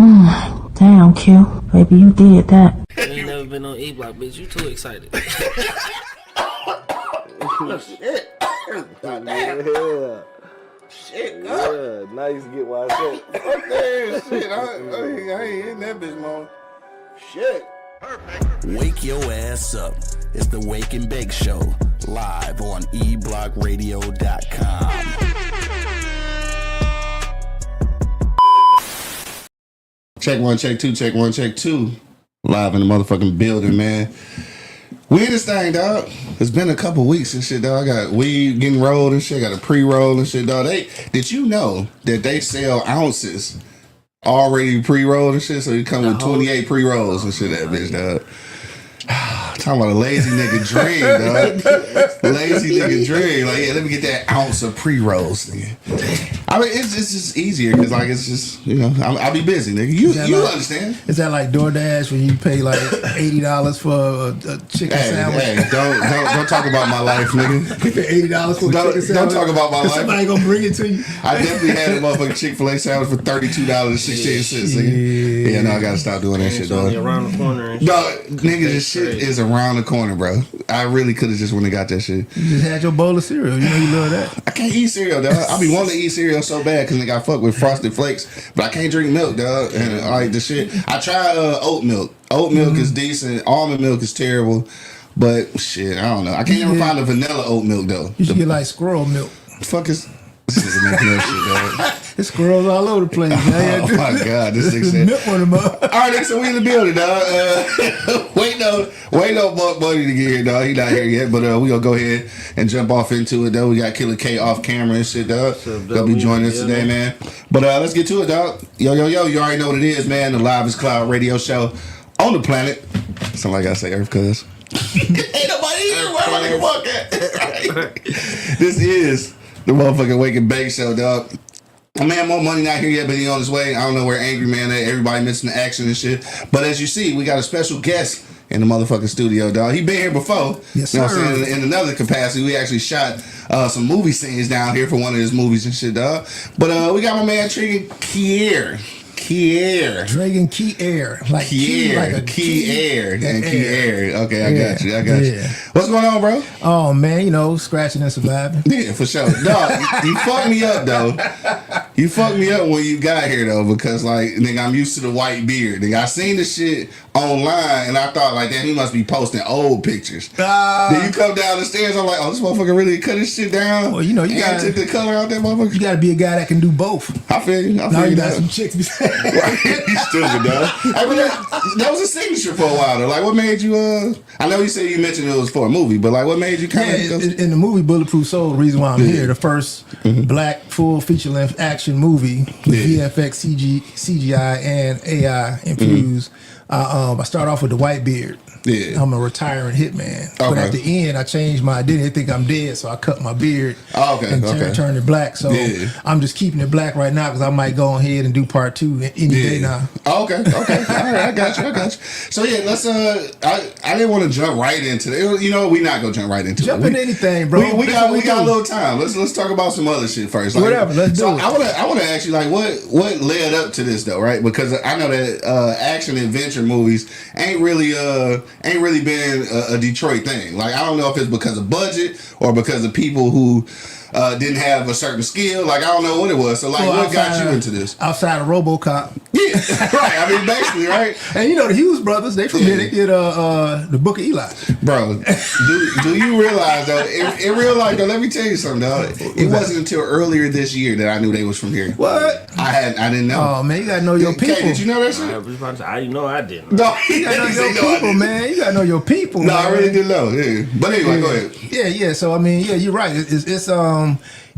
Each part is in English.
Damn, Q. Baby, you did that. You ain't never been on E-Block, bitch. You too excited. Shit. Damn. Yeah. Shit, God. Yeah, now you get why I said. Fuck that shit. I ain't in that bitch, man. Shit. Wake your ass up. It's the Wake and Bake Show, live on eblockradio.com. Check one, check two, check one, check two. Live in the motherfucking building, man. We in this thing, dog. It's been a couple weeks and shit, dog. I got weed getting rolled and shit. Got a pre-roll and shit, dog. Did you know that they sell ounces already pre-rolled and shit? So you come with 28 pre-rolls and shit, that bitch, dog. Talking about a lazy nigga dream, dog. Lazy nigga dream. Like, yeah, let me get that ounce of pre-rolls, nigga. I mean, it's just easier because, like, it's just, you know, I'll be busy, nigga. You understand? Is that like DoorDash when you pay like $80 for a chicken sandwich? Hey, don't talk about my life, nigga. You pay $80 for a chicken sandwich? Don't talk about my life. Somebody gonna bring it to you. I definitely had a motherfucking Chick-fil-A sandwich for $32.16, nigga. Yeah, no, I gotta stop doing that shit, dog. Around the corner and shit. No, nigga, this shit is around the corner, bro. I really could have just went and got that shit. You just had your bowl of cereal. You know you love that. I can't eat cereal, dog. I be wanting to eat cereal so bad because nigga I fuck with Frosted Flakes, but I can't drink milk, dog. And I like the shit. I tried oat milk. Oat milk is decent. Almond milk is terrible. But shit, I don't know. I can't ever find a vanilla oat milk though. You should get like squirrel milk. Fuck is this is making that shit, dog. There's squirrels all over the place, man. Oh my god, this thing said. Milk one of them up. All right, nigga, so we in the building, dog. Wait on Buck Buddy to get here, dog. He not here yet, but we gonna go ahead and jump off into it, though. We got Killer K off camera and shit, dog. Gonna be joining us today, man. But let's get to it, dog. Yo, you already know what it is, man. The Live is Cloud radio show on the planet. Somebody gotta say Earth, cuz. Ain't nobody here. Where my nigga walk at? This is the motherfucking Wake and Bake Show, dog. Man, More Money not here yet, but he on his way. I don't know where Angry Man at. Everybody missing the action and shit. But as you see, we got a special guest in the motherfucking studio, dog. He been here before. Yes, you know sir. what I'm saying? In another capacity, we actually shot some movie scenes down here for one of his movies and shit, dog. But we got my man Treagan Kier. Treagan Kier. Like Kier. like a Kier. And Kier. Okay, I got you. Yeah. What's going on, bro? Oh, man, you know, scratching and surviving. Yeah, for sure. Dog, you fucked me up, though. You fucked me up when you got here, though, because, like, nigga, I'm used to the white beard. Nigga, I seen the shit online, and I thought, like, damn, he must be posting old pictures. Then you come down the stairs, I'm like, oh, this motherfucker really cut his shit down? Well, you know, you gotta take the color out that motherfucker? You gotta be a guy that can do both. I feel you. Now you got some chicks beside you. Right. You stupid, dog. Hey, but that was a signature for a while, though. Like, what made you, I know you said you mentioned it was for a movie, but, like, what made you kind of... In the movie Bulletproof Soul, the reason why I'm here, the first black full feature-length action movie with VFX, CGI, and AI infused. I start off with the white beard. Yeah. I'm a retiring hitman. Okay. But at the end, I changed my identity. They think I'm dead, so I cut my beard and turned it black. So I'm just keeping it black right now because I might go ahead and do part 2 any day now. Okay. All right, I got you. So yeah, let's I didn't want to jump right into it. You know, we not gonna jump right into Jump it. into anything, bro. We got a little time. Let's talk about some other shit first. Like, whatever, let's do it. I wanna ask you, like, what led up to this though, right? Because I know that action adventure movies ain't really been a Detroit thing. Like, I don't know if it's because of budget or because of people who didn't have a certain skill. Like, I don't know what it was. So, like, what got you into this? Outside of RoboCop. Yeah, right. I mean, basically, right? And you know, the Hughes brothers, they from here. They did the Book of Eli. Bro, do you realize, though, in real life, though, let me tell you something, dog. It wasn't until earlier this year that I knew they was from here. What? I didn't know. Oh, man, you got to know your people. Kay, did you know that shit? I know I didn't. No, you got to know your people, man. You got to know your people, No, man. I really didn't know. Yeah. But anyway, go ahead. Yeah. So, I mean, yeah, you're right.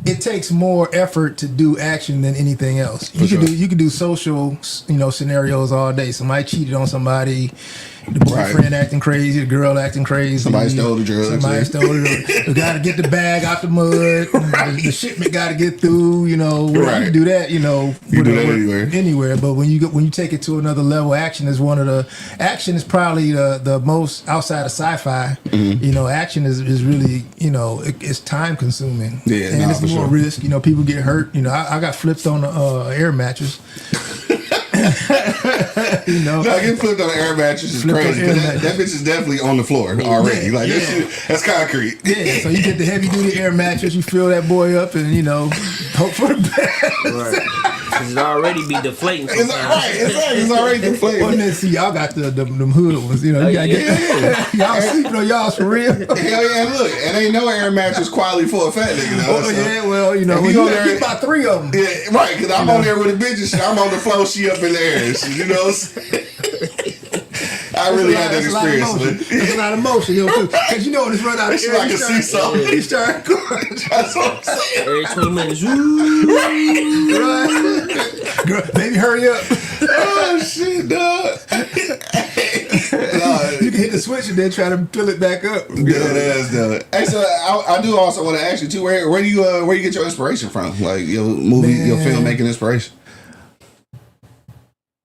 It takes more effort to do action than anything else. You could do social, scenarios all day. Somebody cheated on somebody, the boyfriend acting crazy, the girl acting crazy. Somebody stole the drugs. You got to get the bag out the mud. The shipment got to get through. You do that. You do that anywhere. But when you take it to another level, action is probably the most outside of sci-fi. Action is really it's time consuming. Yeah, and it's more risk. People get hurt. I got flipped on an air mattress. You know, No, getting flipped on an air mattress is crazy. That bitch is definitely on the floor already. Like that shit, that's concrete. Yeah, so you get the heavy duty air mattress, you fill that boy up, and you know, hope for the best. Right. It's already be deflating. It's already deflating. Well, then see, y'all got them hood ones. You know, you gotta get y'all sleeping on y'all's for real. Hell yeah, look, it ain't no air mattress quality for a fat nigga. Though, Oh yeah, well, you know, if you there, get about 3 of them. Yeah, right. Because I'm on there with a bitch and shit. I'm on the floor, she up in the air. And shit, you know. I really had that experience. It's a lot of motion, you know, because you know when it's run out of air, like a seesaw. You start going. That's what I'm saying. Every 20 minutes. Right. Girl, baby, hurry up. Oh shit, dog. You can hit the switch and then try to fill it back up. Good ass, though. Hey, so I do also want to ask you too. Where do you get your inspiration from? Like your movie, your filmmaking inspiration.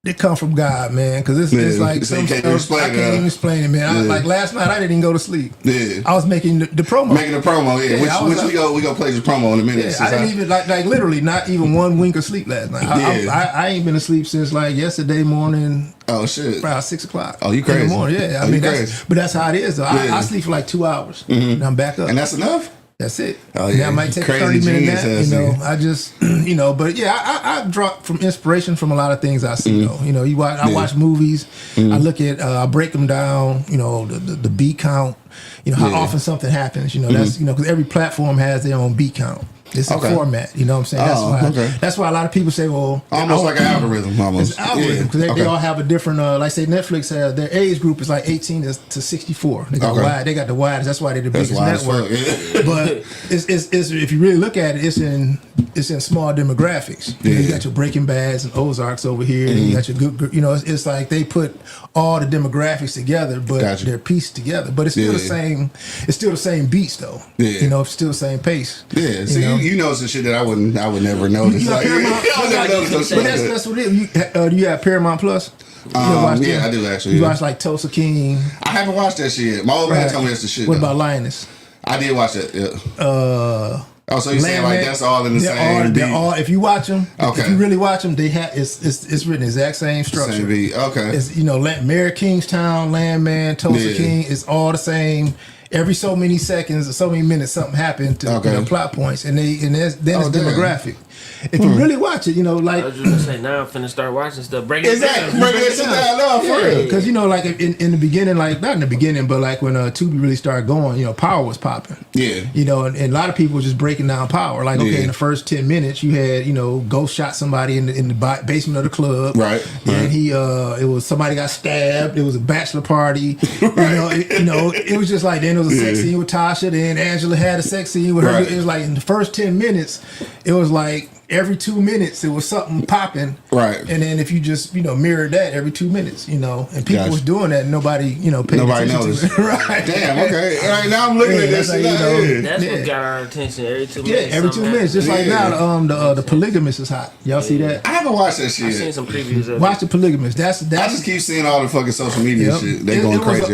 It come from God, man, because it's like so some you can't stuff even explain I can't even explain it, man. Like last night, I didn't even go to sleep. Yeah, I was making the promo. Making the promo, yeah. Which we go play this promo in a minute. Yeah, I didn't even like literally not even one wink of sleep last night. I ain't been asleep since like yesterday morning. Oh shit! Around 6 o'clock. Oh, you crazy? In the morning, yeah. I mean, that's how it is. Though. I sleep for like 2 hours, and I'm back up, and that's enough. That's it. Oh yeah, I might take a 30-minute nap. You know, I just but yeah, I draw from inspiration from a lot of things I see. Though, you know, I watch movies. I look at, I break them down. You know, the beat count. You know how often something happens. You know, that's because every platform has their own beat count. It's a format, you know what I'm saying? That's why a lot of people say, well... Almost like an algorithm, almost. It's an algorithm, because they all have a different... like, say, Netflix has... Their age group is like 18 to 64. They got wide. They got the widest. That's why they're the biggest network. But it's if you really look at it, it's in small demographics. You got your Breaking Bads and Ozarks over here. And you got your good... You know, it's like they put all the demographics together, but they're pieced together. But it's still the same... It's still the same beats, though. You know, it's still the same pace. Yeah, so you know some shit that I would never notice. You got Paramount, but that's what it is. Do you have Paramount Plus? Yeah, I do actually. You watch like Tulsa King? I haven't watched that shit yet. My old man told me that's the shit. What about Lioness? I did watch that. Yeah. Oh, so you saying like that's all in the same beat? If you watch them, if you really watch them, they have it's written the exact same structure. Same beat. Okay. It's Mayor Kingstown, Landman, Tulsa King. It's all the same. Every so many seconds or so many minutes, something happened to plot points, and then it's demographic. If you really watch it, like I was just gonna say now I'm finna start watching stuff. Break it down. Break it down. No, for real. Because like in the beginning, like not in the beginning, but like when Tubi really started going, Power was popping. Yeah. And a lot of people were just breaking down Power. Like in the first 10 minutes, you had Ghost shot somebody in the basement of the club. Right. And it was somebody got stabbed. It was a bachelor party. It was just like then. It was a sex scene with Tasha. Then Angela had a sex scene with her. It was like in the first 10 minutes, it was like every 2 minutes it was something popping. Right. And then if you just mirrored that every 2 minutes, and people was doing that, and nobody paid attention noticed. To it. Right. Damn. Okay. All right. Now I'm looking at this. That's what got our attention every 2 minutes. Yeah, every 2 minutes. Just like now, the Polygamist is hot. Y'all see that? I haven't watched that shit. I've seen some previews of Watch the Polygamist. That's I just keep seeing all the fucking social media shit. They going crazy.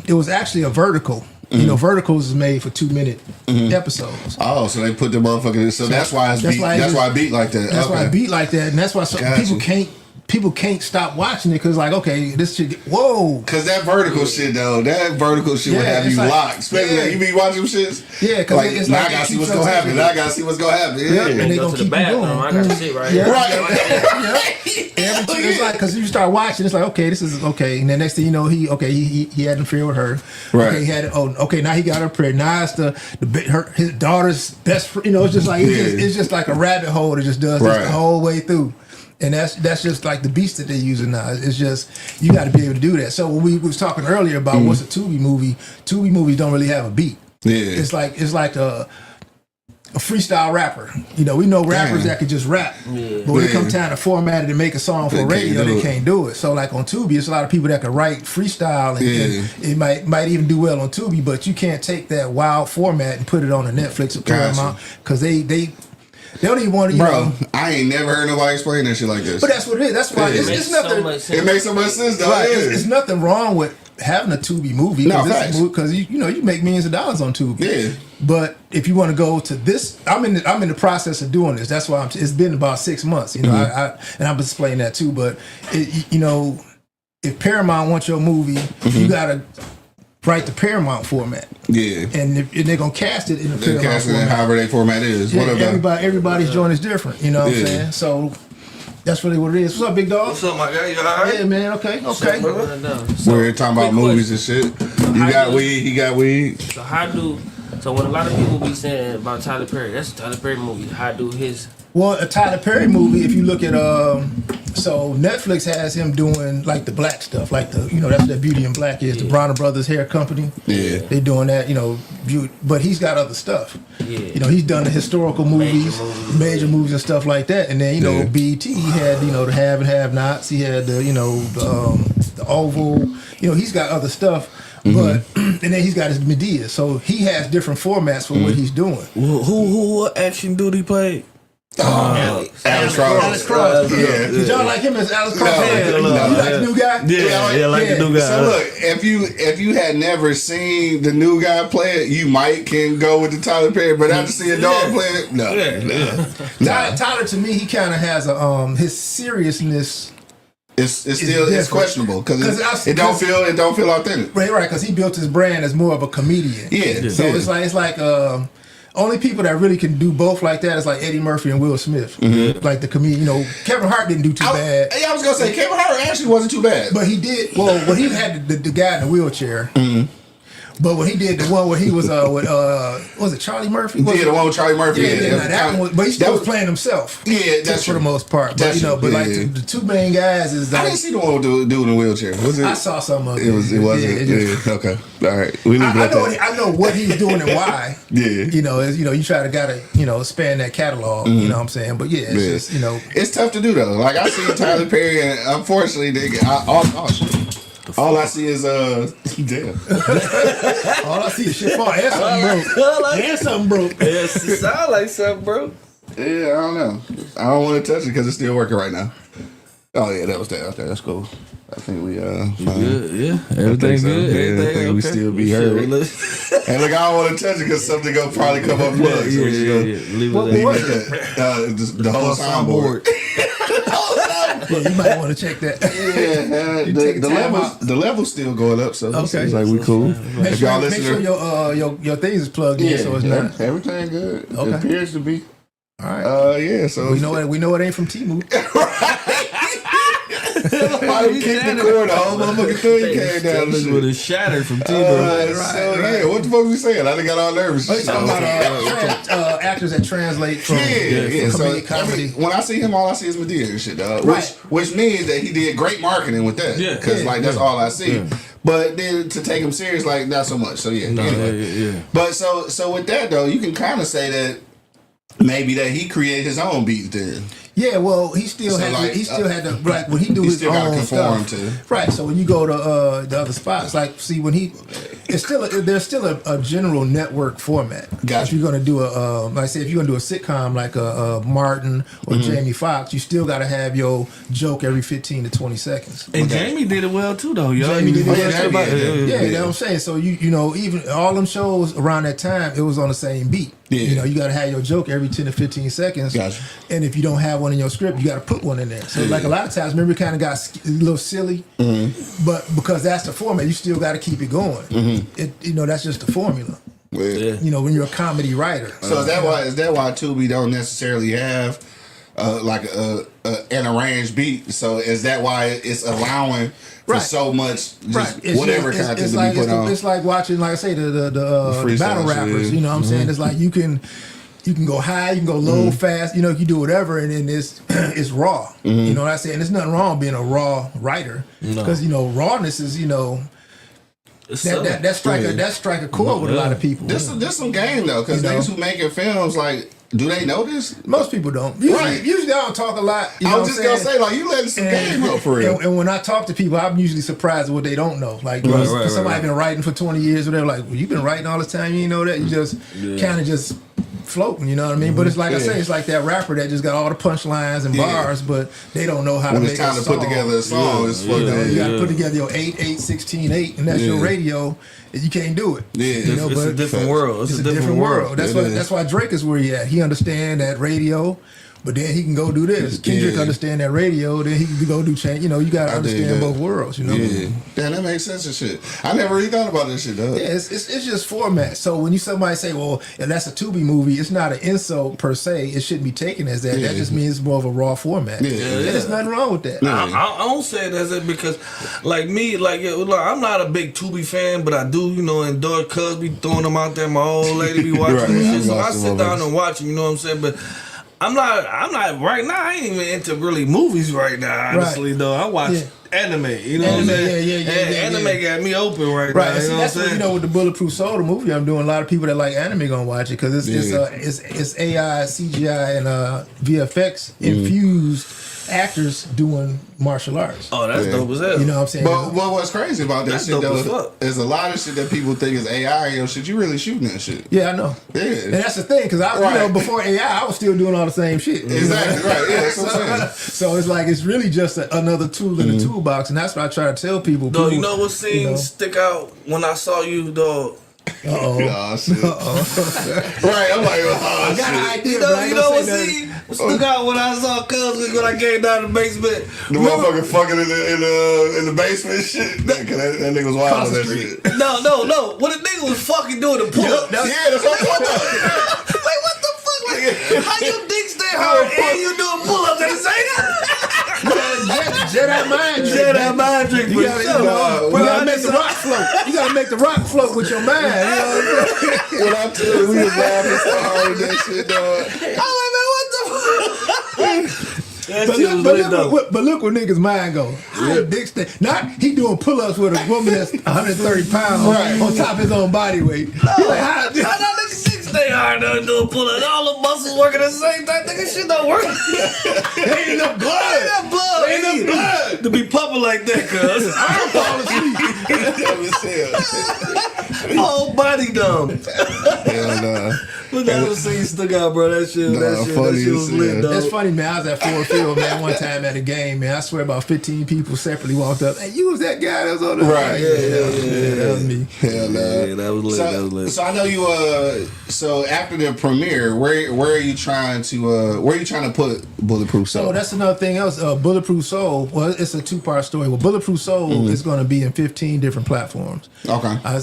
It was actually a vertical. Verticals is made for 2 minute episodes. Oh, so they put the motherfucking. So that's why it's beat. That's why I beat like that. That's why I beat like that, and that's why people can't stop watching it because this shit. Whoa. Because that vertical shit though, would have you locked. Especially you be watching shits. Yeah, because it's now I gotta see what's gonna happen. Now I gotta see what's gonna happen. Yeah, and they go to the bathroom. I gotta sit right here. It's like because you start watching, it's like this is okay, and then next thing you know, he had an affair with her. Right. Okay, he had now he got her pregnant. Now it's his daughter's best friend. It's just like it's just like a rabbit hole that just does this the whole way through. And that's just like the beast that they're using now. It's just you got to be able to do that. So when we was talking earlier about what's a Tubi movie movies don't really have a beat. Yeah, it's like a freestyle rapper. We know rappers that can just rap, but when it comes time to format it and make a song for radio, they can't do it. So like on Tubi, it's a lot of people that can write freestyle, and it might even do well on Tubi, but you can't take that wild format and put it on a Netflix or Paramount because they don't even want to. Bro, I ain't never heard nobody explain that shit like this. But that's what it is. That's why it's nothing. It makes so much sense, though. Right. It's nothing wrong with having a Tubi movie because you make millions of dollars on Tubi. Yeah. But if you want to go to this, I'm in the process of doing this. That's why it's been about 6 months. You know, and I'm explaining that too. But you know, if Paramount wants your movie, you gotta write the Paramount format. Yeah, and they're gonna cast it in the Paramount format. However that format is. Yeah, everybody's joint is different. You know what I'm saying? So. That's really what it is. What's up, big dog? What's up, my guy? You alright? Yeah, man. Okay. We're talking about movies and shit. You got weed. He got weed. So so when a lot of people be saying about Tyler Perry, that's a Tyler Perry movie. How do his? Well, a Tyler Perry movie. If you look at so Netflix has him doing like the black stuff, like the that's what Beauty and Black is. The Bronner Brothers Hair Company. Yeah, they doing that. But he's got other stuff. Yeah, he's done the historical movies, major movies and stuff like that. And then BET, he had the Have and Have Nots. He had the the Oval. He's got other stuff. But and then he's got his media, so he has different formats for what he's doing. What action duty play? Alex Cross. Yeah. Did y'all like him as Alex Cross? You like the new guy? Yeah, like the new guy. So look, if you had never seen the new guy play it, you can go with the Tyler Perry. But after seeing Dog play it, no. Tyler, to me, he kind of has a his seriousness. It's still questionable because it don't feel authentic. Right, because he built his brand as more of a comedian. Yeah. So it's like only people that really can do both like that is like Eddie Murphy and Will Smith. Like the comedian. Kevin Hart didn't do too bad. Yeah, I was gonna say Kevin Hart actually wasn't too bad, but he did. Well, when he had the guy in the wheelchair. But when he did the one where he was with was it Charlie Murphy? Yeah, the one with Charlie Murphy. That one, but he still was playing himself. Yeah, that's for the most part. But but like the two main guys is. I didn't see the one with the dude in the wheelchair. Was it? I saw some of it. It wasn't. Okay, all right. We leave it at that. I know what he's doing and why. Yeah. You try to gotta span that catalog. You know what I'm saying? But it's just it's tough to do though. Like I see Tyler Perry, and unfortunately, all I see is damn. All I see is shit fall and something broke. And something broke. Yeah, it sound like something broke. Yeah, I don't know. I don't want to touch it because it's still working right now. Oh yeah, that was that out there. That's cool. I think we good. Yeah, everything's good. I think we still be heard. And look, I don't want to touch it because something gonna probably come up plugged. Leave it there. The whole soundboard. Yeah, you might want to check that. Yeah, the level's still going up, so it's like we cool. Make sure your things is plugged in, so it's not everything good. Okay. It appears to be. All right. Yeah. So we know it ain't from Timu. I kicked the cord, the whole motherfucking thing came down. This would have shattered from Timu. Yeah, what the fuck was we saying? I done got all nervous. Talking about actors that translate from comedy. When I see him, all I see is Medea and shit, dog. Which means that he did great marketing with that. Yeah, because that's all I see. Yeah. But then to take him serious, like not so much. So anyway. But so with that though, you can kind of say that maybe that he created his own beats then. Yeah, well, he still had to like when he do his own stuff. Right. So when you go to the other spots, like see when there's still a general network format. Gotcha. If you're gonna do like I say, if you're gonna do a sitcom like a Martin or Jamie Foxx, you still got to have your joke every 15 to 20 seconds. And Jamie did it well too, though. Jamie did it well. Yeah, you know what I'm saying. So you know even all them shows around that time, it was on the same beat. Yeah. You got to have your joke every 10 to 15 seconds. Gotcha. And if you don't have one in your script, you got to put one in there. So like a lot of times, remember, it kind of got a little silly, but because that's the format, you still got to keep it going. That's just the formula. Yeah. When you're a comedy writer. So is that why Tubi don't necessarily have like an arranged beat? So is that why it's allowing for so much whatever content to be put on? It's like watching, like I say, the battle rappers. You know what I'm saying? It's like you can go high, you can go low, fast. You can do whatever, and then it's raw. You know what I'm saying? There's nothing wrong being a raw writer because rawness is that strike a chord with a lot of people. This some game though, because those who making films like. Do they know this? Most people don't. Usually I don't talk a lot. I was just going to say, like, you letting some game go for real. And when I talk to people, I'm usually surprised at what they don't know. Like, somebody been writing for 20 years or whatever, like, well, you've been writing all this time, you ain't know that? You just kind of just floating. You know what I mean? But it's like I say, it's like that rapper that just got all the punchlines and bars, but they don't know how to make a song. When it's time to put together a song, it's fucked up. You got to put together your 8, 16, 8, and that's your radio. You can't do it. Yeah, you know, it's a different world. It's a different world. That's why Drake is where he at. He understand that radio. But then he can go do this. Kendrick understand that radio. Then he can go do change. You know, you gotta understand both worlds. You know. Yeah, damn, that makes sense and shit. I never really thought about this shit, though. Yeah, it's just format. So when somebody say, well, if that's a Tubi movie, it's not an insult per se. It shouldn't be taken as that. That just means it's more of a raw format. There's nothing wrong with that. I don't say it as that because, like me, I'm not a big Tubi fan, but I do, you know, endorse cuz be throwing them out there. My old lady be watching them shit, so I sit down and watch them. You know what I'm saying? But I'm not right now. I ain't even into really movies right now. Honestly, though, I watch anime. You know what I'm saying? Anime got me open right now. Right. See, that's what, you know, with the Bulletproof Soul, the movie I'm doing. A lot of people that like anime gonna watch it because it's AI, CGI, and VFX infused actors doing martial arts. Oh, that's dope as hell. You know what I'm saying? But what's crazy about that shit though fuck. is a lot of shit that people think is AI. Yo, shit, you really shooting that shit. Yeah, I know. Yeah, and that's the thing because you know, before AI, I was still doing all the same shit. Exactly right. Yeah, that's what I'm saying. So it's like it's really just another tool in the toolbox, and that's what I try to tell people. Though, you know what scene stick out when I saw you, though? Oh shit. Right, I'm like, I got an idea. You know what scene stuck out when I saw Cuz when I came down the basement? The motherfucker fucking in the basement shit. That nigga was wild on that shit. No. What the nigga was fucking doing the pull-ups. Yeah, that's what I'm talking about. Like, what the fuck? Like, how your dick stay hard and you doing pull-ups at the same time? Jedi mind drink. You gotta make the rock float. You gotta make the rock float with your mind. You know what I'm saying? When I tell you, we was laughing so hard at that shit, dog. I'm like, man, what the fuck? But look where niggas' mind go. Dick stay. Not he doing pull-ups with a woman that's 130 pounds on top of his own body weight. He like, how niggas dick stay hard doing pull-ups? All the muscles working at the same time. Nigga, shit don't work. Ain't enough blood. Ain't enough blood to be pumping like that, cuz. I'm falling asleep. Whole body dumb. Hell nah. But that was scene stuck out, bro. That shit was lit, dog. That's funny, man. I was at Ford Field, man, one time at a game, man. I swear about 15 people separately walked up. Hey, you was that guy that was on the right? Yeah, that was me. Hell nah. Yeah, that was lit. So I know you. So after the premiere, where are you trying to put Bulletproof Soul? So that's another thing else. Bulletproof Soul. Well, it's a 2-part story. Well, Bulletproof Soul is going to be in 15 different platforms. Okay. I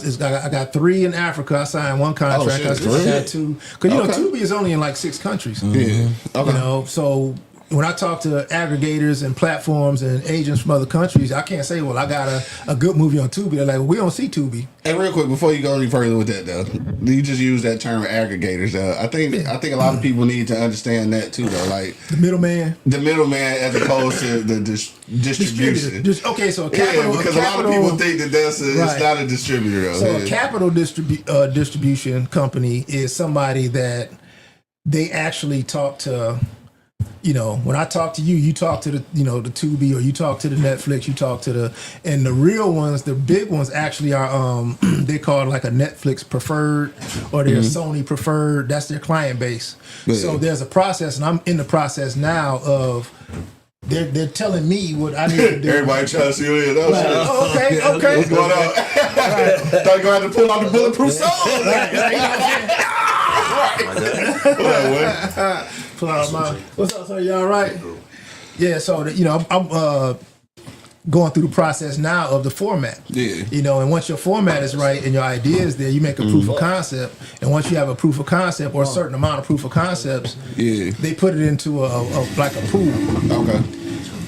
got 3 in Africa. I signed 1 contract. I still got 2. Because you know, Tubi is only in like 6 countries. Yeah. Okay. You know, so when I talk to aggregators and platforms and agents from other countries, I can't say, well, I got a good movie on Tubi. They're like, well, we don't see Tubi. Hey, real quick, before you go any further with that, though, you just use that term aggregators. I think a lot of people need to understand that too, though. Like the middleman, as opposed to the distribution. Okay, so capital, because a lot of people think that it's not a distributor, though. So a capital distribution company is somebody that they actually talk to. You know, when I talk to you, you talk to the Tubi, or you talk to the Netflix, you talk to and the real ones, the big ones actually are, they call it like a Netflix preferred, or they're Sony preferred. That's their client base. Yeah. So there's a process, and I'm in the process now of, they're telling me what I need to do. Everybody trying to see you in. Okay. What's going on? Thought you going to pull out the Bulletproof Soul. Pull out my. What's up, sir? You all right? Yeah. So I'm going through the process now of the format. Yeah. You know, and once your format is right and your idea is there, you make a proof of concept. And once you have a proof of concept or a certain amount of proof of concepts, they put it into a pool. Okay.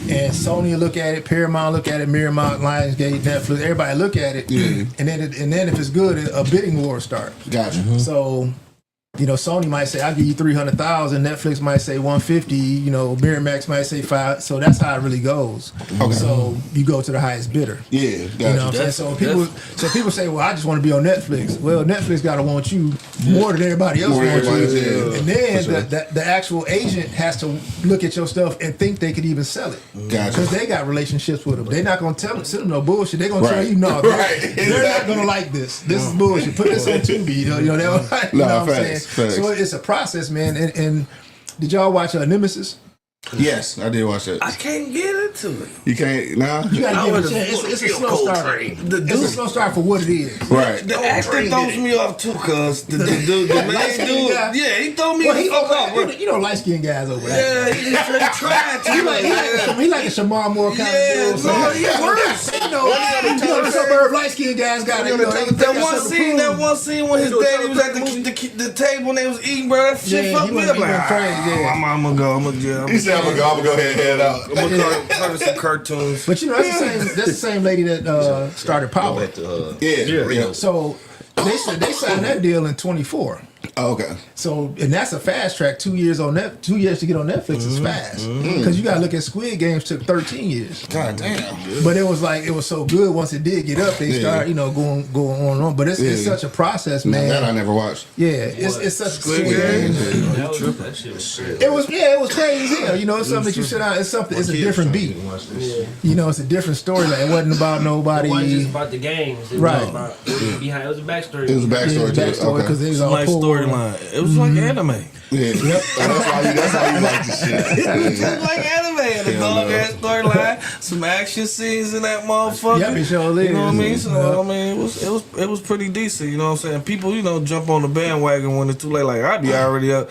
And Sony will look at it, Paramount look at it, Miramont, Lionsgate, Netflix, everybody look at it. Yeah. And then if it's good, a bidding war starts. Gotcha. Mm-hmm. So, you know, Sony might say, I'll give you $300,000. Netflix might say $150,000. You know, Miramax might say $500,000. So that's how it really goes. Okay. So you go to the highest bidder. Yeah, gotcha. You know what I'm saying? So people say, well, I just want to be on Netflix. Well, Netflix got to want you more than everybody else wants you. Yeah. And then the actual agent has to look at your stuff and think they could even sell it. Gotcha. Because they got relationships with them. They're not going to send them no bullshit. They're going to tell you, no, they're not going to like this. This is bullshit. Put this on Tubi. You know what I'm saying? So it's a process, man. And did y'all watch Nemesis? Yes, I did watch that. I can't get into it. You can't, nah? You gotta give it a chance. It's a slow start. It's a slow start for what it is. Right. The actor throws me off too, cuz the main dude, yeah, he throw me the fuck off. You know, light skinned guys over there. Yeah, he tried to. He like a Shamar Moore kind of dude. No, he's worse. You know, the suburb light skinned guys got it. That one scene when his daddy was at the table and they was eating, bro. That shit fucked me up. Like, I'm gonna go. He said, I'm gonna go ahead and head out. I'm gonna cover some cartoons. But you know, that's the same lady that started Power. Yeah. So they signed that deal in 24. Oh, okay. So, and that's a fast track. 2 years on 2 years to get on Netflix is fast. Because you gotta look at Squid Games took 13 years. God damn. But it was so good once it did get up, they started, going on and on. But it's such a process, man. That I never watched. Yeah, it's such Squid a Games. That shit was shit. It was crazy as hell. It's something that you sit down. It's a different beat. It's a different story. Like it wasn't about nobody. It wasn't just about the games. It Right. was about it was a backstory. It was a backstory to it. Because they was all Like pulled. storyline. It was like anime. Yeah. Yep. That's why you like this shit. It was like anime. The dog ass storyline, some action scenes in that motherfucker. Yep, it sure is. You know what I mean? So I mean, it was pretty decent. You know what I'm saying? People, jump on the bandwagon when it's too late. Like I be already up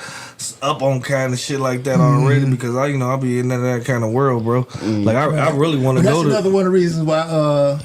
on kind of shit like that already because I be in that kind of world, bro. Like I really want to go to. That's another one of the reasons why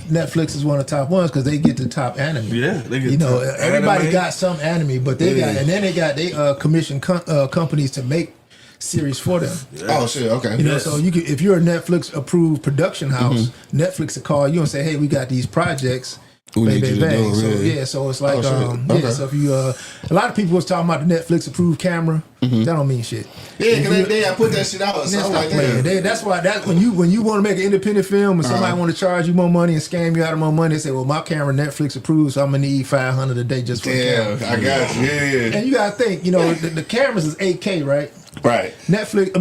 Netflix is one of the top ones because they get the top anime. Yeah, they get everybody anime. got some anime, but they got and then they commission companies to make series for them. Oh shit, okay. So you can, if you're a Netflix approved production house, Netflix will call you and say, "Hey, we got these projects." We need you to do it, So really. so it's like Okay. so if you a lot of people was talking about the Netflix approved camera. That don't mean shit. Yeah, because they put that shit out or something like that. That's why when you want to make an independent film and somebody want to charge you more money and scam you out of more money, they say, "Well, my camera Netflix approved, so I'm gonna need $500 a day just for the camera." I got you. Yeah. And you gotta think, the cameras is 8K, right? Right. Netflix,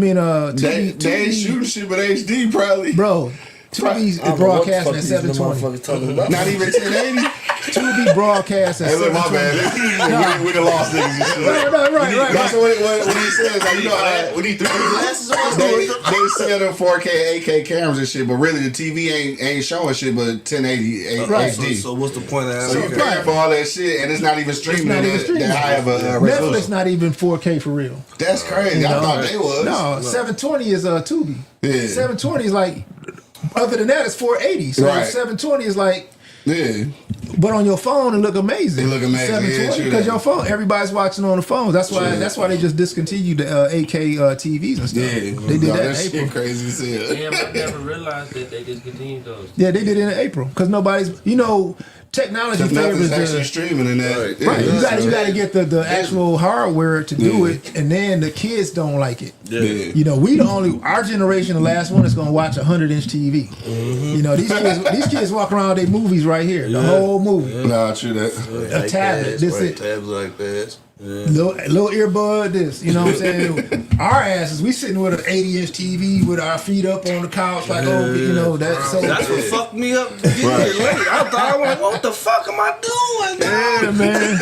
They ain't shooting shit but HD probably. bro. Tubi is broadcasting at 720. Not even 1080. Tubi broadcast at Hey, look, my 720. bad. We done lost niggas and shit. No, right. That's what he says. Like, when he threw the glasses on, they sell them 4K, 8K cameras and shit, but really the TV ain't showing shit but 1080 HD. So what's the point of that? So you're paying for all that shit, and it's not even streaming that high of a resolution. Netflix not even 4K for real. That's crazy. I thought they was. No, 720 is Tubi. Yeah. 720 is like, other than that, it's 480. So Right. 720 is like, Yeah. but on your phone it look amazing. It look amazing. 720 because your phone, everybody's watching on the phones. That's why they just discontinued the 8K TVs and stuff. Yeah. They did that in shit April. crazy as hell. Damn, I never realized that they discontinued those. Yeah, they did it in April because nobody's, technology Because nothing's favors actually streaming in that. Right. right. You got to get the actual hardware to do it, and then the kids don't like it. Yeah. We our generation, the last one is gonna watch a 100-inch TV. These kids walk around with their movies right here, the whole movie. Nah, true that. A tablet, this it. Tabs like that. Little earbud, this. You know what I'm saying? Our asses, we sitting with an 80-inch TV with our feet up on the couch, like that. So That's what fucked me up getting here late. I thought I was like, what the fuck am I doing? yeah, man.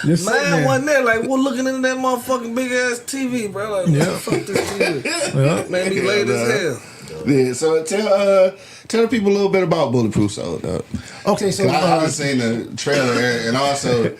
Just sitting Man there. wasn't there like looking into that motherfucking big ass TV, bro. Like, what the fuck this TV? Yeah. Made me late as hell. Yeah, so tell the people a little bit about Bulletproof Soul, dog. Okay, so I haven't seen the trailer, and also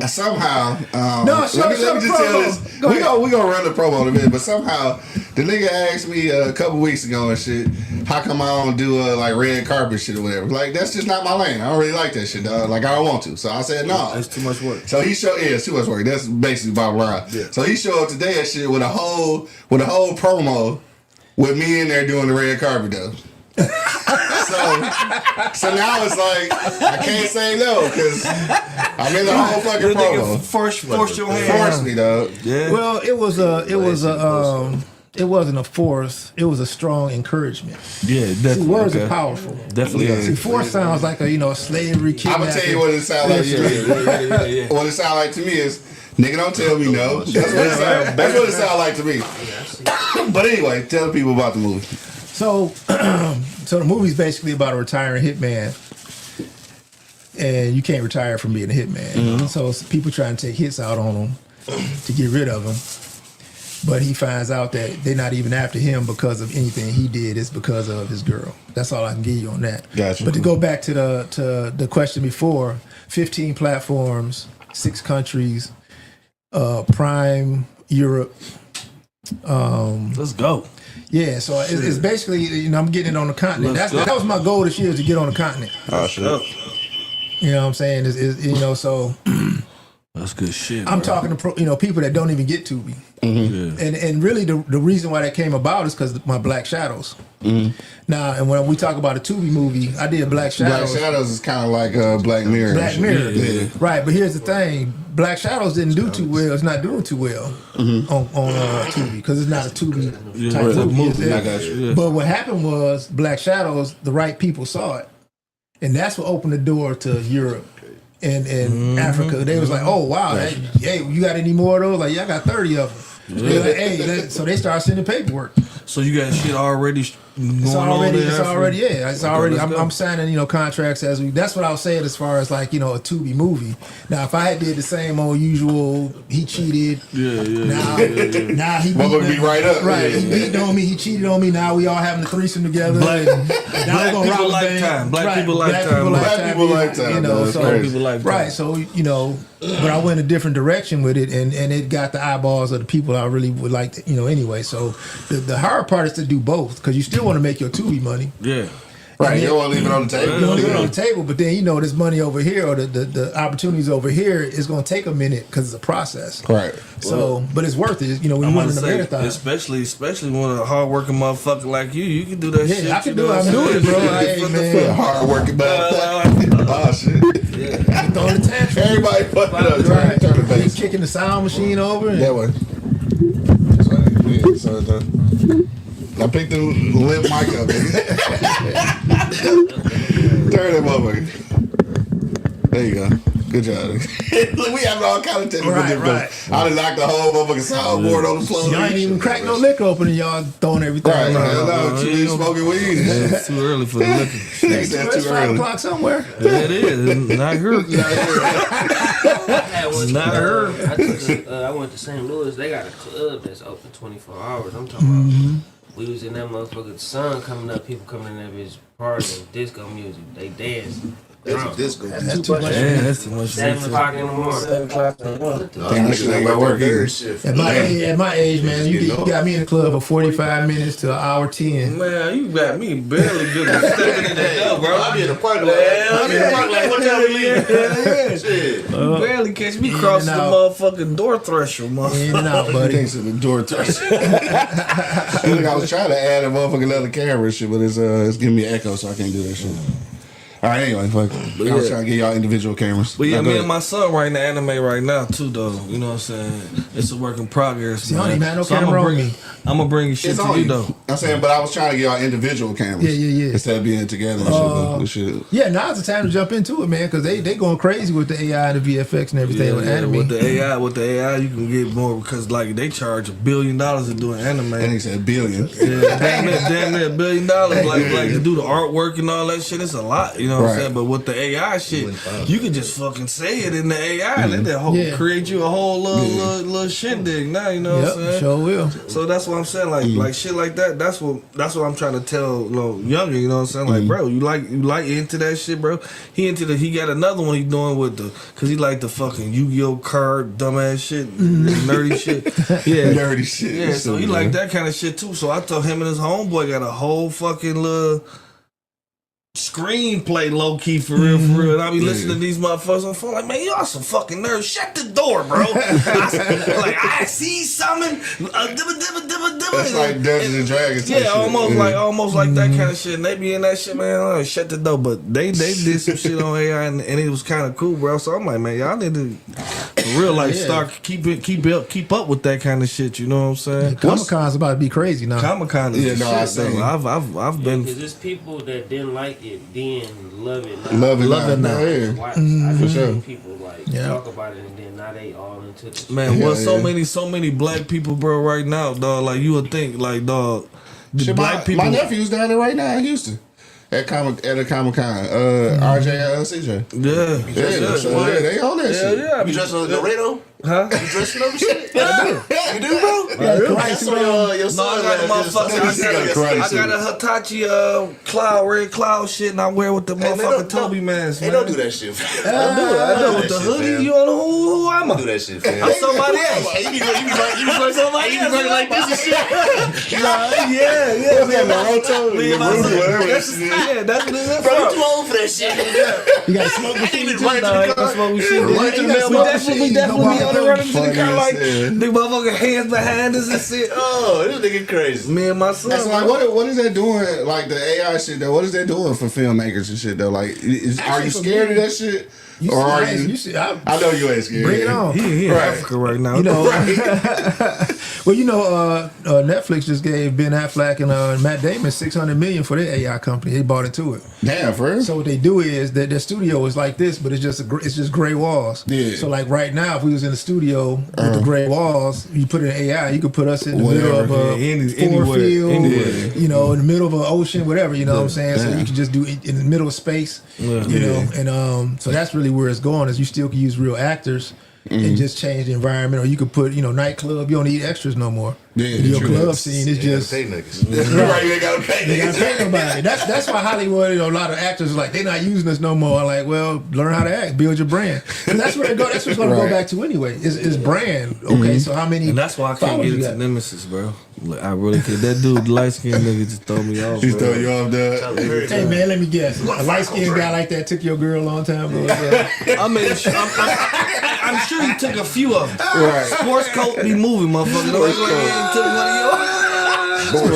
somehow No, show let me the just tell promo. this. Go We ahead. gonna run the promo in a minute, but somehow the nigga asked me a couple weeks ago and shit, how come I don't do like red carpet shit or whatever? Like that's just not my lane. I don't really like that shit, dog. Like I don't want to. So I said no. That's too much work. So he showed it's too much work. That's basically bottom line. Yeah. So he showed up today and shit with a whole promo with me in there doing the red carpet though. so now it's like I can't say no because I'm in the whole fucking promo. Force your hand. Force me, dog. Yeah. Well, it wasn't a force. It was a strong encouragement. Yeah, See, definitely. words are powerful. Definitely. Yeah. See, force sounds like a slavery I'm kidnapping. gonna tell you what it sounds like to me. What it sounds like to me is, nigga, don't tell me no. That's what it sounds like to me. But anyway, tell the people about the movie. So, so the movie's basically about a retiring hitman, and you can't retire from being a hitman. So people trying to take hits out on him, to get rid of him. But he finds out that they're not even after him because of anything he did. It's because of his girl. That's all I can give you on that. Gotcha. But to go back to the question before, 15 platforms, 6 countries, Prime, Europe. Let's go. Yeah, so it's basically, I'm getting it on the continent. That was my goal this year, is to get on the continent. Oh shit. You know what I'm saying? So That's good shit. I'm talking to people that don't even get Tubi. Mm-hmm. Yeah. And really the reason why that came about is because my Black Shadows. Mm-hmm. Now, and when we talk about a Tubi movie, I did Black Shadows. Black Shadows is kind of like Black Mirror. Black Mirror. Yeah. Right, but here's the thing. Black Shadows didn't do too well. It's not doing too well on Tubi because it's not a Tubi type movie. I got you. But what happened was Black Shadows, the right people saw it. And that's what opened the door to Europe and Africa. They was like, oh, wow, hey, you got any more of those? Like, yeah, I got 30 of them. They're like, hey, so they started sending paperwork. So you got shit already It's already. I'm signing, contracts as we. That's what I was saying as far as like, a Tubi movie. Now, if I had did the same old usual, he cheated. Now he Motherfucker be right up. Right, he beat on me. He cheated on me. Now we all having a threesome together. Black people lifetime. Black people lifetime. Right. So but I went a different direction with it, and it got the eyeballs of the people I really would like to, anyway. So the hard part is to do both because you still want to make your Tubi money. Yeah. Right, you don't want to leave it on the table. You don't leave it on the table, but then this money over here or the opportunities over here is going to take a minute because it's a process. Right. So, but it's worth it. When you run a marathon, especially when a hardworking motherfucker like you can do that shit. Yeah, I can do it. I'm doing it, bro. Hey, man. Hardworking motherfucker. Oh shit. Yeah. Throwing the tantrum. Everybody fucking up. Right. Turn the bass. Kicking the sound machine over. That way. So I picked the limp mic up. Turn that motherfucker. There you go. Good job. We have all kind of technical difficulties. I done knocked the whole motherfucking soundboard on the floor. Y'all ain't even cracked no liquor open and y'all throwing everything. Right. No, you smoking weed. It's too early for the liquor. It's 5 o'clock somewhere. Yeah, it is. Not here. Not her. I went to St. Louis. They got a club that's open 24 hours. I'm talking about. We was in that motherfucker. The sun coming up. People coming in there, bitch, partying, disco music. They dancing. That's disco. That's too much. Yeah, that's too much. 7 o'clock in the morning. 7 o'clock in the morning. Damn, that shit ain't gonna work either. At my age, man, you got me in the club for 45 minutes to an hour 10. Man, you got me barely good at stepping in that door, bro. I be in the park like, what time we leave? Shit. You barely catch me crossing the motherfucking door threshold, motherfucker. In and out, buddy. Thanks to the door threshold. I was trying to add a motherfucking other camera and shit, but it's giving me an echo, so I can't do that shit. All right, anyway, fuck. I was trying to get y'all individual cameras. But yeah, me and my son writing the anime right now too, though. You know what I'm saying? It's a work in progress. See, I don't even have no camera on me. I'm gonna bring shit to you though. I'm saying, but I was trying to get y'all individual cameras. Yeah. Instead of being together and shit. Yeah, now's the time to jump into it, man, because they going crazy with the AI and the VFX and everything with anime. With the AI, you can get more because like they charge $1 billion to do an anime. And he said billion. Yeah, damn near $1 billion. Like to do the artwork and all that shit. It's a lot, you know what I'm saying? But with the AI shit, you can just fucking say it in the AI and that create you a whole little shit dig now, you know what I'm saying? Sure will. So that's what I'm saying, like shit like that. That's what I'm trying to tell younger, you know what I'm saying? Like, bro, you like into that shit, bro. He got another one he doing with cause he like the fucking Yu-Gi-Oh card, dumbass shit, nerdy shit. Yeah, nerdy shit. Yeah, so he like that kind of shit too. So I told him and his homeboy got a whole fucking little screenplay low key for real. And I be listening to these motherfuckers on the phone like, man, y'all some fucking nerds. Shut the door, bro. I see something. That's like Dungeons and Dragons. Yeah, almost like that kind of shit. And they be in that shit, man. Shut the door. But they did some shit on AI and it was kind of cool, bro. So I'm like, man, y'all need to for real start keep up with that kind of shit. You know what I'm saying? Comic-Con's about to be crazy now. Comic-Con is shit. I've been because there's people that didn't like it then love it now. Love it now. I just seen people talk about it and then now they all into it. Man, so many black people, bro, right now, dog. Like you would think, like, dog, black people. My nephew's down there right now in Houston. At a Comic-Con, RJ CJ. Yeah, they on that shit. Yeah. You dressed as a Dorado? Huh? You dressing up and shit? I do. You do, bro? Yeah, Really? Christ, Your No, I son got a motherfucker. I suit. got a Hitachi red cloud shit, and I wear with the motherfucking Toby mask, Hey, man. don't do that shit, fam. I do it with the hoodie. You don't know who am Don't I? do that shit, fam. I'm somebody else. Hey, you be running like this and shit. Yeah. What's that, Naruto? Me and my son. Whatever that That's shit is. that's what it is. Bro, you too old for that shit. You got a smoke machine too? Right Nah, I ain't gonna smoke with shit. Right, you got We smoke definitely machine. be on the running to the Funny car as like hell. the motherfucking hands behind us and shit. Oh, this nigga crazy. Me and my son. So like, what is that doing? Like the AI shit though. What is that doing for filmmakers and shit though? Like, are you scared of that shit, or are you? I know you ain't scared. Bring it on. He in Africa right now. You know, well, you know, Netflix just gave Ben Affleck and Matt Damon $600 million for their AI company. They bought into it. Damn, for real? So what they do is that their studio is like this, but it's just gray walls. Yeah. So like right now, if we was in the studio with the gray walls, you put in AI, you could put us in the middle of a anywhere. field, you know, in the middle of an ocean, whatever. You know what I'm saying? So you can just do it in the middle of space. You know, and so that's really where it's going. Is you still can use real actors. And just change the environment, or you could put, you know, nightclub. You don't need extras no more. Yeah, your true. club scene is just Pay niggas. Right, you ain't gotta pay they gotta pay nobody. That's why Hollywood, you know, a lot of actors are like, they're not using us no more. I'm like, well, learn how to act, build your brand. And that's where it go. That's what's gonna go back to anyway. Is brand. Okay, so how many? And that's why I can't followers get you into got? Nemesis, bro. Like, I really can't. That dude, light skinned nigga, just throw me off. He bro. throw you off, dog. Hey man, let me guess. A light skinned guy like that took your girl a long time ago. I mean, I'm sure he took a few of them. Right. Sports coat be moving, motherfucker. Don't act like he ain't took one of yours.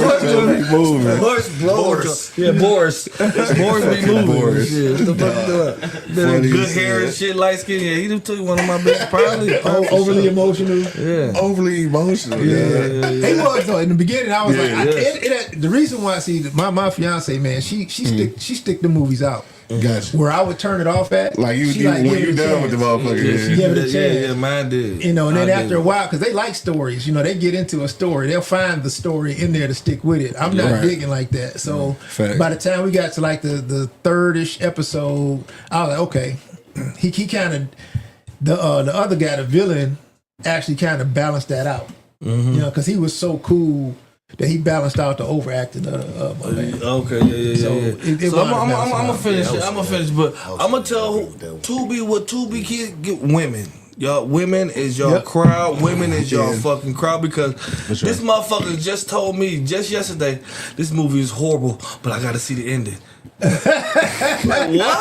Boris. Yeah, Boris. Boris be moving. Boris. Shit. What the fuck you doing? Funny Good as hair hell. and shit, light skin. Yeah, he done took one of my bitches. Probably. Overly emotional. Yeah. Overly emotional. Yeah. He was though. In the beginning, I was Yeah, like, the reason why, see, my fiance, man, she stick the movies out. Gotcha. Where I would turn it off at, Like she when give you it a done with the chance. motherfucker. Yeah, Yeah. Give it a chance. yeah, mine did. You know, and then I after did. a while, because they like stories, you know, they get into a story, they'll find the story in there to stick with it. I'm not Right. digging like that. So Fact. by the time we got to like the third-ish episode, I was like, okay, he kind of the other guy, the villain, actually kind of balanced that out. You know, because he was so cool that he balanced out the overacting of my man. Okay, yeah. So it So I'm wound up gonna balancing finish out. it. I'm gonna finish, but I'm gonna tell Tubi what Tubi can get women. Y'all, women is your Yep. crowd. Women is your fucking crowd because this motherfucker just told me just yesterday this movie is horrible, but I gotta see the ending. Like what?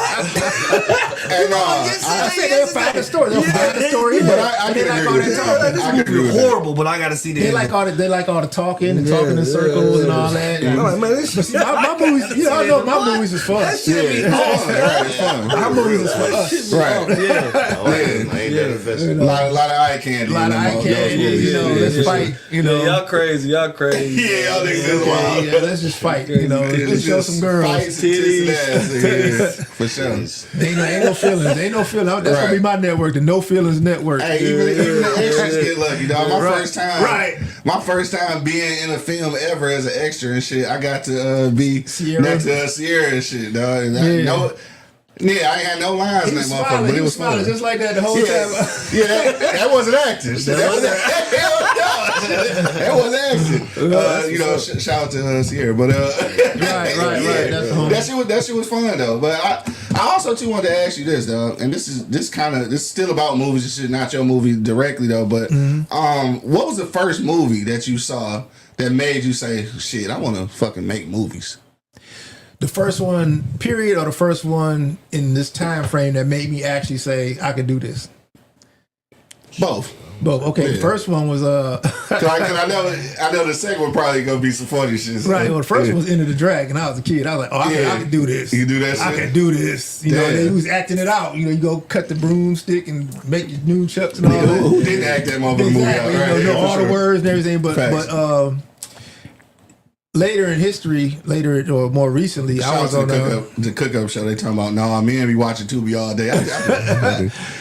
And I said they'll find the story. They'll find the story. but I they can like agree all with that that. talking. This I can agree movie with that. horrible, but I gotta see the They ending. like all the talking and talking in circles and all that. I'm like, man, this But see, my movies, you know, I know my movies is fun. That shit be awesome. Right, it's fun. My movies is for us. Right. Yeah. I ain't that invested. A lot of eye candy. A lot of eye candy, you know, let's fight, you know. Y'all crazy. Yeah, y'all niggas is wild. Yeah, let's just fight, you know. Let's show some girls. Fights and titties. Yeah, for sure. Ain't no feelings. Ain't no feelings. That's gonna be my network, the No Feelings Network. Hey, even the extras get lucky, dog. Right. My first time being in a film ever as an extra and shit, I got to be Sierra. next to Sierra and shit, dog. And I ain't had no lines in that motherfucker, but it was fun. just like that the whole time. Yeah, that wasn't acting. That wasn't acting. You know, shout out to Sierra, but Right. That's home. that shit was fun though. But I also too wanted to ask you this though, and this is still about movies and shit, not your movie directly though. But what was the first movie that you saw that made you say, "Shit, I want to fucking make movies"? The first one, period, or the first one in this time frame that made me actually say I could do this? Both. But okay, the first one was Cause I know the second one probably gonna be some funny shit. So. right. Well, the first one was Into the Dragon. I was a kid. I was like, oh, I could do this. You do that shit? I could do this. You know, they was acting it out. You know, you go cut the broomstick and make your nunchucks and all that. Who didn't act that motherfucker movie out? Exactly. Right? You know For all sure. the words and everything. But Facts. later in history, or more recently, I was on the cook-up show. They talking about, no, me and be watching Tubi all day.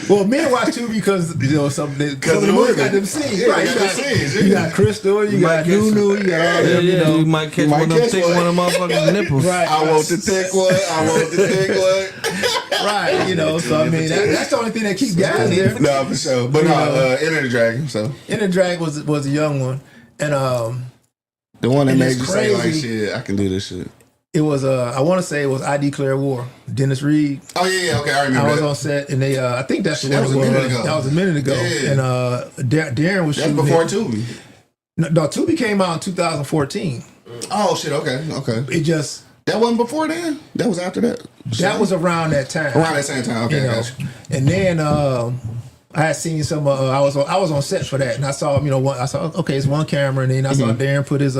Well, men watch Tubi because some of the movies got them scenes. Yeah, Right? You got Crystal, you got Nunu, you got all them. You might catch one of them thick one of motherfucking nipples. Right. I want the thick one. Right, so I mean that's the only thing that keeps guys there. No, for sure. But Enter the Dragon. So Enter the Dragon was a young one, and the one that and made it's you crazy. say like, shit, I can do this shit. It was I want to say it was I Declare War. Dennis Reed. Oh yeah, okay, I remember. I was that. on set, and they I think that's That was a minute ago. That was a minute ago, Yeah. and Darren was That's shooting before it. Tubi. No, Tubi came out in 2014. Oh shit, okay. It just That wasn't before then. That was after that. that was around that time. Around that same time. Okay, gotcha. And then I had seen some. I was on set for that, and I saw I saw okay, it's one camera, and then I saw Darren put his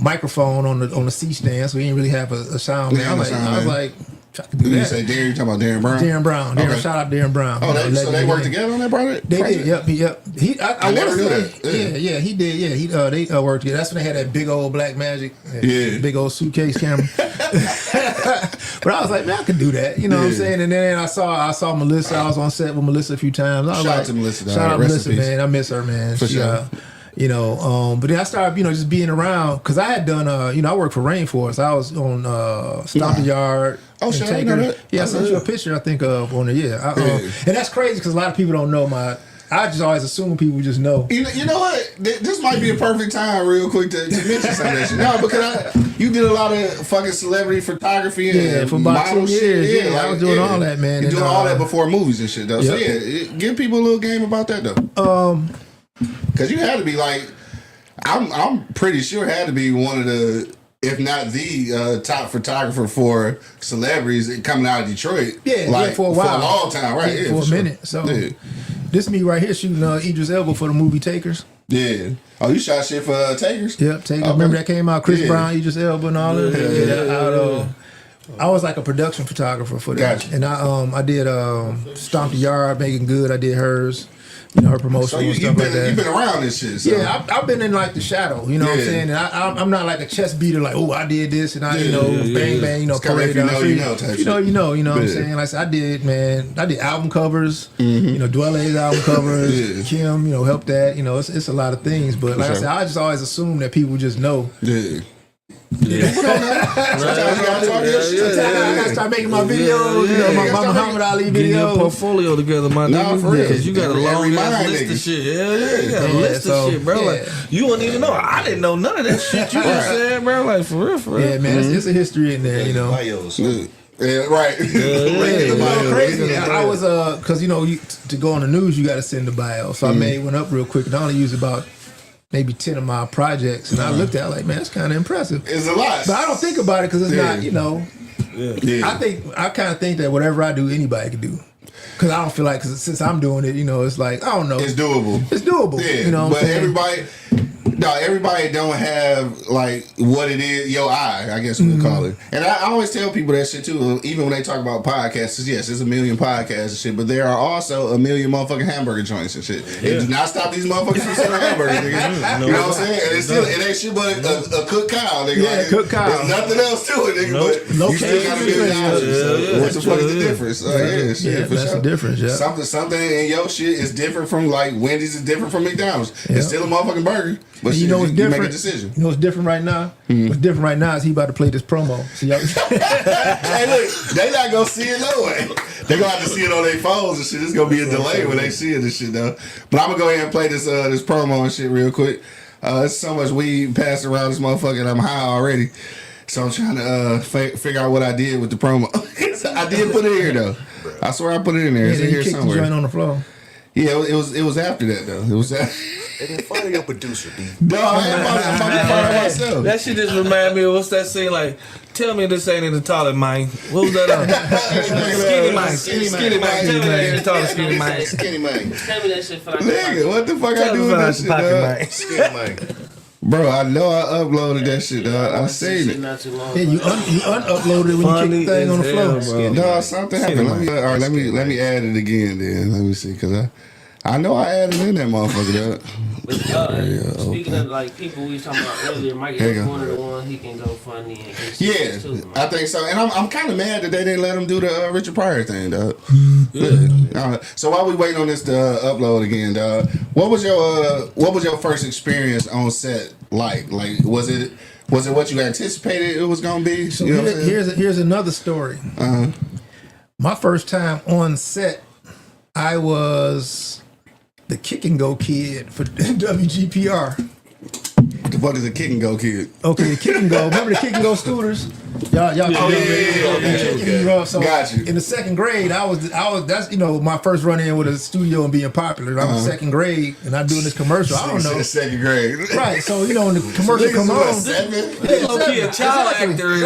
microphone on the C stand, so he didn't really have a sound man. I was like, I could do You that. say Darren? You talking about Darren Brown? Darren Brown. Okay. Shout out Darren Brown. Oh, so they worked together on that project? They did. Yep. I never wanna knew say, that. Yeah, he did. Yeah, they worked together. That's when they had that big old Black Magic, big old suitcase camera. But I was like, man, I could do that. You know what I'm saying? And then I saw Melissa. I was on set with Melissa a few times. I was Shout out to Melissa. Shout out Rest Melissa, in peace. man. I miss her, man. For sure. But then I started, just being around because I had done, I worked for Rainforest. I was on Stomp the Yard. Oh, shit, I didn't know that. Yeah, I sent you a picture, I think, of on there. And that's crazy because a lot of people don't know I just always assume people just know. You know what? This might be a perfect time, real quick, to mention some of that shit. No, because you did a lot of fucking celebrity photography and for about 2 years. shit. Yeah, I was doing all that, man. You doing all that before movies and shit, though. Yep. So yeah, give people a little game about that, though. Because you had to be like, I'm pretty sure had to be one of the, if not the top photographer for celebrities coming out of Detroit. Yeah, for a while, for a long time, right? Yeah, for a minute. So this me right here shooting Idris Elba for the movie Takers. Yeah. Oh, you shot shit for Takers? Yep, Takers. Okay. Remember that came out? Chris Brown, Idris Elba, and all that. I was like a production photographer for that, Gotcha. and I did Stomp the Yard, Making Good. I did hers. Her promotion. So and stuff like that. you've been around this shit. So. Yeah, I've been in like the shadow. You know what I'm saying? And I'm not like a chest beater. Like, oh, I did this, and I bang bang. Parade down the street. You know what I'm saying? Like I did, man. I did album covers. Dwelle's album covers. Kim, helped that. It's a lot of things. But like I said, I just always assume that people just know. Yeah. Sometimes I gotta start making my videos, my Muhammad Ali videos. Get your portfolio together, my nigga. For real. Because you got a long ass list of shit. Yeah, you got a list of shit, bro. Like, you wouldn't even know. I didn't know none of that shit you just said, bro. Like, for real. Yeah, man, it's a history in there, Yeah, right. Crazy. I was because to go on the news, you got to send the bio. So I made one up real quick, and I only used about maybe 10 of my projects, and I looked at it like, man, that's kind of impressive. It's a lot, but I don't think about it because it's not, I kind of think that whatever I do, anybody can do. Because I don't feel like, since I'm doing it, it's like, I don't know. It's doable. It's doable. Yeah, you know what I'm saying? everybody don't have like what it is, your eye, I guess we would call it. And I always tell people that shit too, even when they talk about podcasts. Yes, there's a million podcasts and shit, but there are also a million motherfucking hamburger joints and shit. It does not stop these motherfuckers from selling hamburgers, nigga. You know what I'm saying? And it ain't shit but a cooked cow, nigga. Yeah, cooked cow. There's nothing else to it, nigga. But you still gotta get the option. What the fuck is the difference? That's the difference. Yeah, something in your shit is different from like Wendy's is different from McDonald's. It's still a motherfucking burger. But what's different? You make a decision. You know what's different right now? What's different right now is he about to play this promo. See, hey, look, they not gonna see it no way. They gonna have to see it on their phones and shit. It's gonna be a delay when they see it and shit though. But I'm gonna go ahead and play this promo and shit real quick. There's so much weed passed around this motherfucker and I'm high already. So I'm trying to figure out what I did with the promo. I did put it in here though. I swear I put it in there. It's in here somewhere. The joint on the floor. Yeah, it was after that though. It was. And then fire your producer, B. No, I'm about to fire myself. That shit just remind me of what's that scene like? Tell me this ain't in the toilet, man. What was that? Skinny man. Skinny man. Tell me that ain't in the toilet, skinny man. Skinny man. Tell me that shit for like Nigga, what the fuck I do with that shit, dog? Skinny man. Bro, I know I uploaded that shit, dog. I seen it. not too long. Yeah, you unuploaded it when you kicked the thing on the floor. No, something happened. Let me add it again then. Let me see, cause I know I added in that motherfucker, dog. But speaking of like people we was talking about earlier, Mike is one of the ones he can go funny and yeah, too, I think so. And I'm kind of mad that they didn't let him do the Richard Pryor thing, dog. So while we waiting on this to upload again, dog, what was your first experience on set like? Like was it what you anticipated it was gonna be? So you know here's another story. My first time on set, I was the kick and go kid for WGPR. What the fuck is a kick and go kid? Okay, the kick and go. Remember the kick and go scooters? Y'all. Okay. So Got you. in the second grade, I was. That's my first run in with a studio and being popular. I was second grade and I'm doing this commercial. I don't know. Second grade. Right. So when the commercial come on. Low-key a child actor and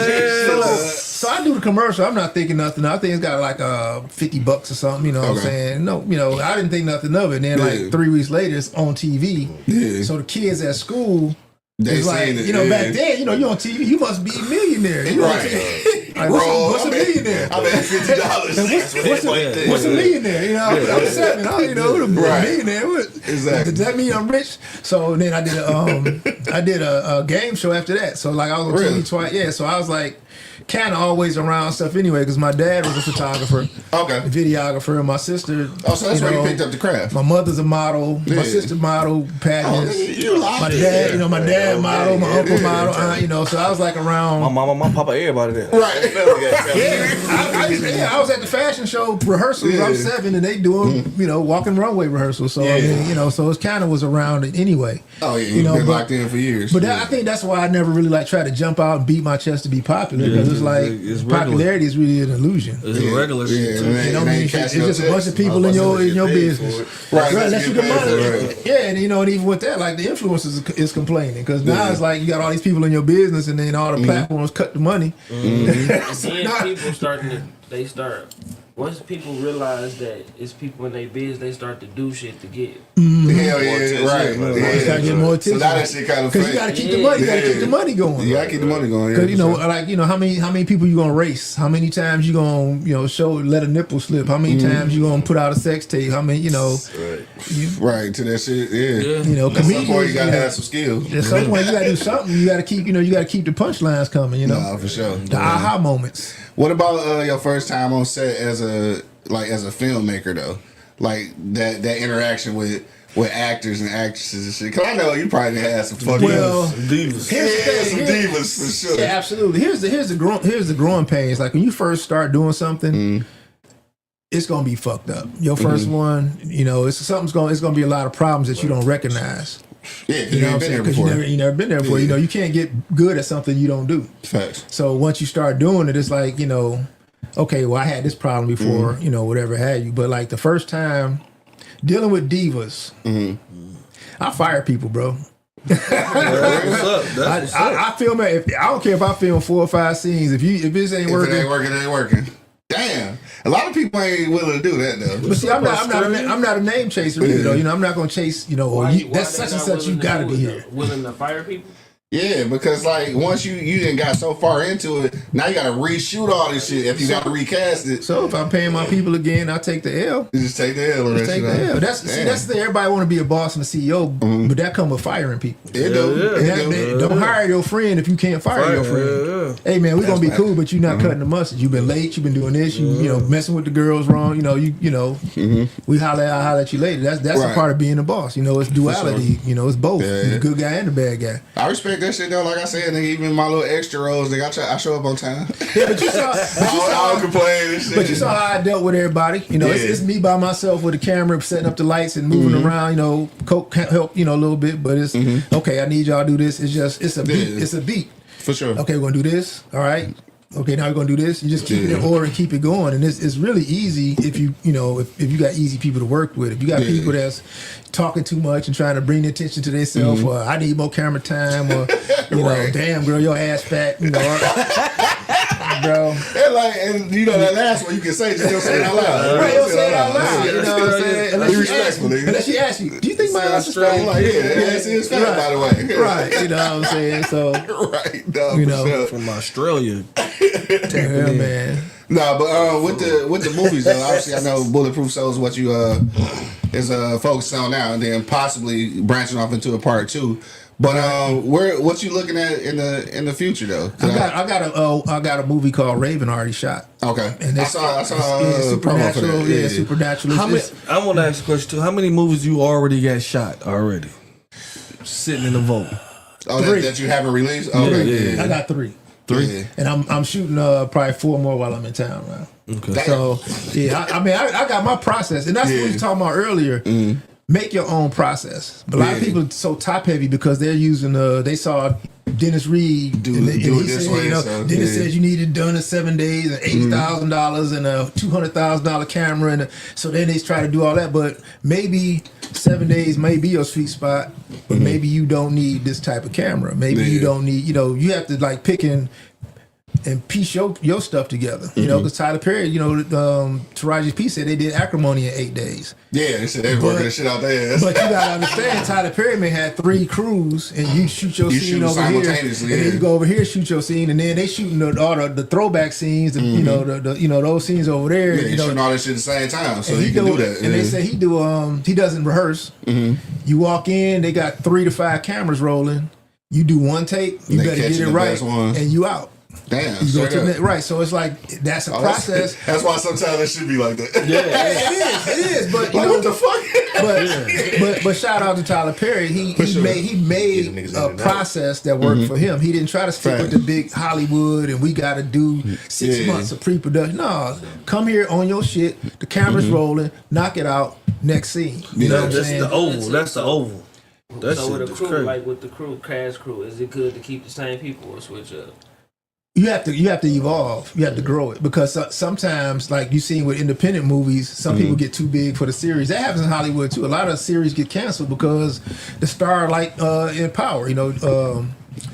shit. So I do the commercial. I'm not thinking nothing. I think it's got like $50 or something. You know what I'm saying? No, I didn't think nothing of it. And then like 3 weeks later, it's on TV. Yeah. So the kids at school, it's like back then, you on TV, you must be a millionaire. You know what I'm saying? Like, what's a millionaire? I bet $50. What's a millionaire? I'm 7. What a millionaire? Exactly. Does that mean I'm rich? So then I did a game show after that. So like I was on TV twice. Yeah. So I was like kind of always around stuff anyway because my dad was a photographer, a videographer, and my sister. Oh, so that's where you picked up the craft. My mother's a model. My sister model pageants. My dad, my dad model. My uncle model. So I was like around. My mama, my papa, everybody there. Right. I was at the fashion show rehearsals. I'm 7 and they doing walking runway rehearsals. So I mean, so it kind of was around it anyway. Oh yeah, you've been locked in for years. But I think that's why I never really tried to jump out and beat my chest to be popular because it's like popularity is really an illusion. It's a regular shit. It's just a bunch of people in your business. Right. That's you the money. Yeah, and and even with that, like the influencers is complaining because now it's like you got all these people in your business and then all the platforms cut the money. People once people realize that it's people in their business, they start to do shit to get hell yeah, right. You gotta get more attention. So now that shit kind of because you gotta keep the money. You gotta keep the money going. You gotta keep the money going. Because how many people you gonna race? How many times you gonna let a nipple slip? How many times you gonna put out a sex tape? How many right to that shit? Yeah. At some point you gotta have some skills. At some point you gotta do something. You gotta keep the punchlines coming. Nah, for sure. The aha moments. What about your first time on set as a filmmaker though? Like that interaction with actors and actresses and shit. Cause I know you probably had some fucking divas. Some divas for sure. Yeah, absolutely. Here's the growing pains. Like when you first start doing something, it's gonna be fucked up. Your first one, it's gonna be a lot of problems that you don't recognize. Yeah, you know what I'm saying? Because you never been there before. Yeah. You can't get good at something you don't do. Facts. So once you start doing it, it's like, okay, well I had this problem before, whatever had you. But like the first time dealing with divas, I fire people, bro. I film it. I don't care if I film 4 or 5 scenes. If this ain't working, it ain't working. Damn, a lot of people ain't willing to do that though. But see, I'm not a name chaser either. Though I'm not gonna chase. That's such and such. You gotta be here. Willing to fire people. Yeah, because like once you didn't got so far into it, now you gotta reshoot all this shit if you gotta recast it. So if I'm paying my people again, I'll take the L. You just take the L. That's the thing. Everybody want to be a boss and a CEO, but that come with firing people. Don't hire your friend if you can't fire your friend. Hey man, we're gonna be cool, but you're not cutting the mustard. You've been late. You've been doing this. You messing with the girls wrong. We holler at you later. That's a part of being a boss. It's duality. Sure. It's both. The good guy and the bad guy. I respect that shit though. Like I said, nigga, even my little extra roles, nigga, I show up on time. Yeah, but you saw. I don't complain and shit. But you saw how I dealt with everybody. It's me by myself with the camera, setting up the lights and moving around. Coke can't help a little bit, but it's okay. I need y'all to do this. It's a beat. It's a beat for sure. Okay, we're gonna do this. All right. Okay, now we're gonna do this. You just keep it in order and keep it going, and it's really easy if you you got easy people to work with. If you got people that's talking too much and trying to bring attention to themselves, or I need more camera time, or damn girl, your ass fat, bro. And that last one you can say, just don't say it out loud. Right, don't say it out loud. You know what I'm saying? Unless she asks you, do you think my ass is fat? Like, it's fat, by the way. Right, you know what I'm saying? So right, no, from Australia. Yeah, man. Nah, but with the movies though, obviously I know Bulletproof Soul is what you is focused on now, and then possibly branching off into a part 2. But what you looking at in the future though? I got a movie called Raven already shot. Okay, and I saw Supernatural. Yeah, Supernatural. I want to ask a question too. How many movies you already got shot already? Sitting in the vault. Oh, that you haven't released? Okay, yeah. I got 3. Yeah. And I'm shooting probably 4 more while I'm in town now. Okay. So I mean I got my process, and that's what we were talking about earlier. Make your own process. But a lot of people are so top heavy because they're using they saw Dennis Reed do it this way. Dennis said you need it done in 7 days and $80,000 and a $200,000 camera, and so then they try to do all that. But maybe 7 days may be your sweet spot, but maybe you don't need this type of camera. Maybe you don't need. You have to like pick and piece your stuff together, because Tyler Perry, Taraji P said they did Acrimony in 8 days. Yeah, they said they working that shit out there. But you gotta understand, Tyler Perry may have 3 crews, and you shoot your scene over here, and then you go over here shoot your scene, and then they shooting all the throwback scenes, those scenes over there. Yeah, shooting all that shit at the same time, so he can do that. And they say he doesn't rehearse. You walk in, they got 3 to 5 cameras rolling. You do one take, you better get it right, and you out. Damn, you go to right. So it's like that's a process. That's why sometimes it should be like that. Yeah, it is. But what the fuck? But shout out to Tyler Perry. He made a process that worked for him. He didn't try to stick with the big Hollywood and we got to do 6 months of pre-production. No, come here on your shit. The camera's rolling. Knock it out. Next scene. You know what I'm saying? That's the oval. So with a crew, like with the cast crew, is it good to keep the same people or switch up? You have to evolve. You have to grow it because sometimes, like you seen with independent movies, some people get too big for the series. That happens in Hollywood too. A lot of series get canceled because the star, like in Power,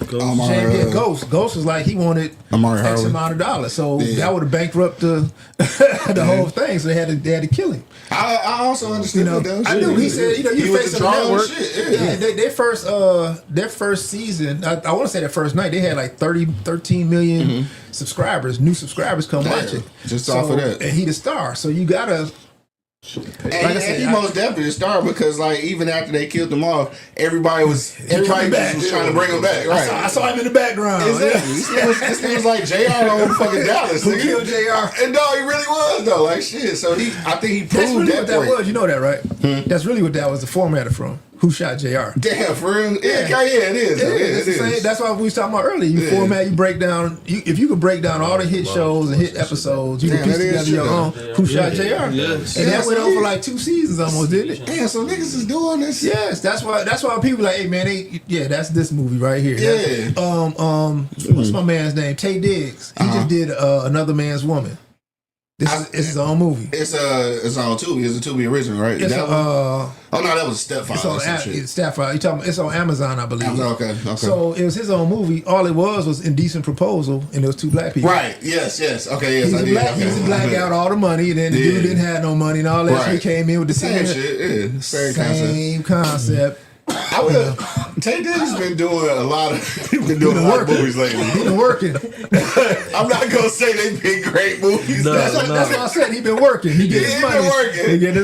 Ghost. Ghost was like he wanted X amount of dollars, so that would have bankrupted the whole thing. So they had to kill him. I also understand. I knew he said you face the network. Their first season. I want to say their first night they had like 13 million subscribers. New subscribers come watch it just off of that, and he the star. So you gotta. And he most definitely a star because like even after they killed him off, everybody was trying to bring him back. Right, I saw him in the background. Exactly. This thing was like JR on fucking Dallas. Who killed JR? And no, he really was though. Like shit. So I think he proved that's really that. What that was. You know that, right? That's really what that was. The formatted from. Who shot JR? Damn, for real? Yeah, it is. It is. That's why we was talking about earlier. You format, you break down. If you could break down all the hit shows and hit episodes, you can piece together your own. Who shot JR? Yes. And that went on for like 2 seasons almost, didn't it? Damn, so niggas is doing this. Yes, that's why people like, hey man, that's this movie right here. Yeah. What's my man's name? Tay Diggs. He just did Another Man's Woman. It's his own movie. It's on Tubi. It's a Tubi original, right? That was Stepfather. Stepfather. You talking about? It's on Amazon, I believe. Okay. So it was his own movie. All it was Indecent Proposal, and it was 2 black people. Right. Yes. Okay. Yes. He was a black guy with all the money, and then the dude didn't have no money, and all that. Right. He came in with the same shit. Yeah. Same concept. Tay Diggs been doing a lot of movies lately. He been working. I'm not gonna say they've been great movies. That's what I said. He been working. He get his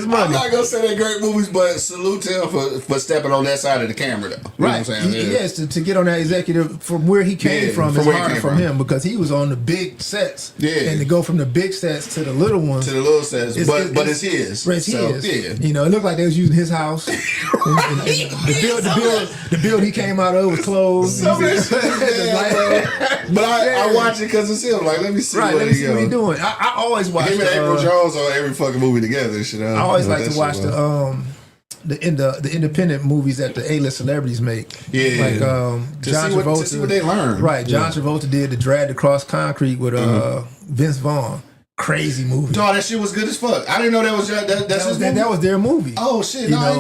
money. I'm not gonna say they're great movies, but salute to him for stepping on that side of the camera, though. You know what I'm saying? Yes, to get on that executive from where he came from is harder for him because he was on the big sets. Yeah. And to go from the big sets to the little ones. To the little sets, but it's his. It's his. Yeah. It looked like they was using his house. The build he came out of was closed. But I watch it because it's him. Like, let me see what he's doing. I always watch him and April Jones on every fucking movie together. I always like to watch the independent movies that the A-list celebrities make. Yeah, like John Travolta. To see what they learn. Right, John Travolta did the Drag Across Concrete with Vince Vaughn. Crazy movie. Dog, that shit was good as fuck. I didn't know that was that was their movie. Oh shit, no, I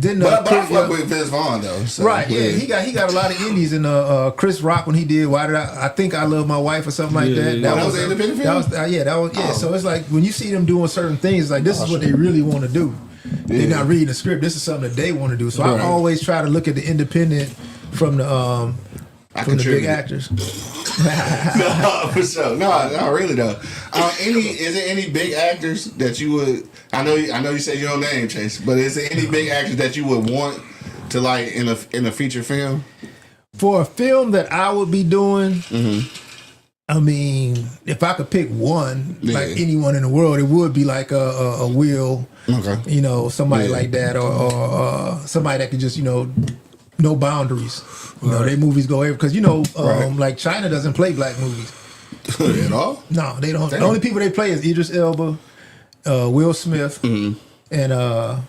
didn't know that. But I fuck with Vince Vaughn though. So, right, yeah, he got a lot of indies in Chris Rock when he did Why Did I Think I Love My Wife or something like that. That was an independent film. That was. So it's like when you see them doing certain things, like this is what they really want to do. They're not reading the script. This is something that they want to do. So I always try to look at the independent from the big actors. No, for sure. No, really though. Is there any big actors that you would? I know you said your own name, Chase, but is there any big actors that you would want to like in a feature film? For a film that I would be doing, I mean, if I could pick one, like anyone in the world, it would be like a Will, you know, somebody like that, or somebody that could just, you know, no boundaries. You know, their movies go everywhere. Because, you know, like China doesn't play black movies. At all? No, they don't. Damn. The only people they play is Idris Elba, Will Smith, and The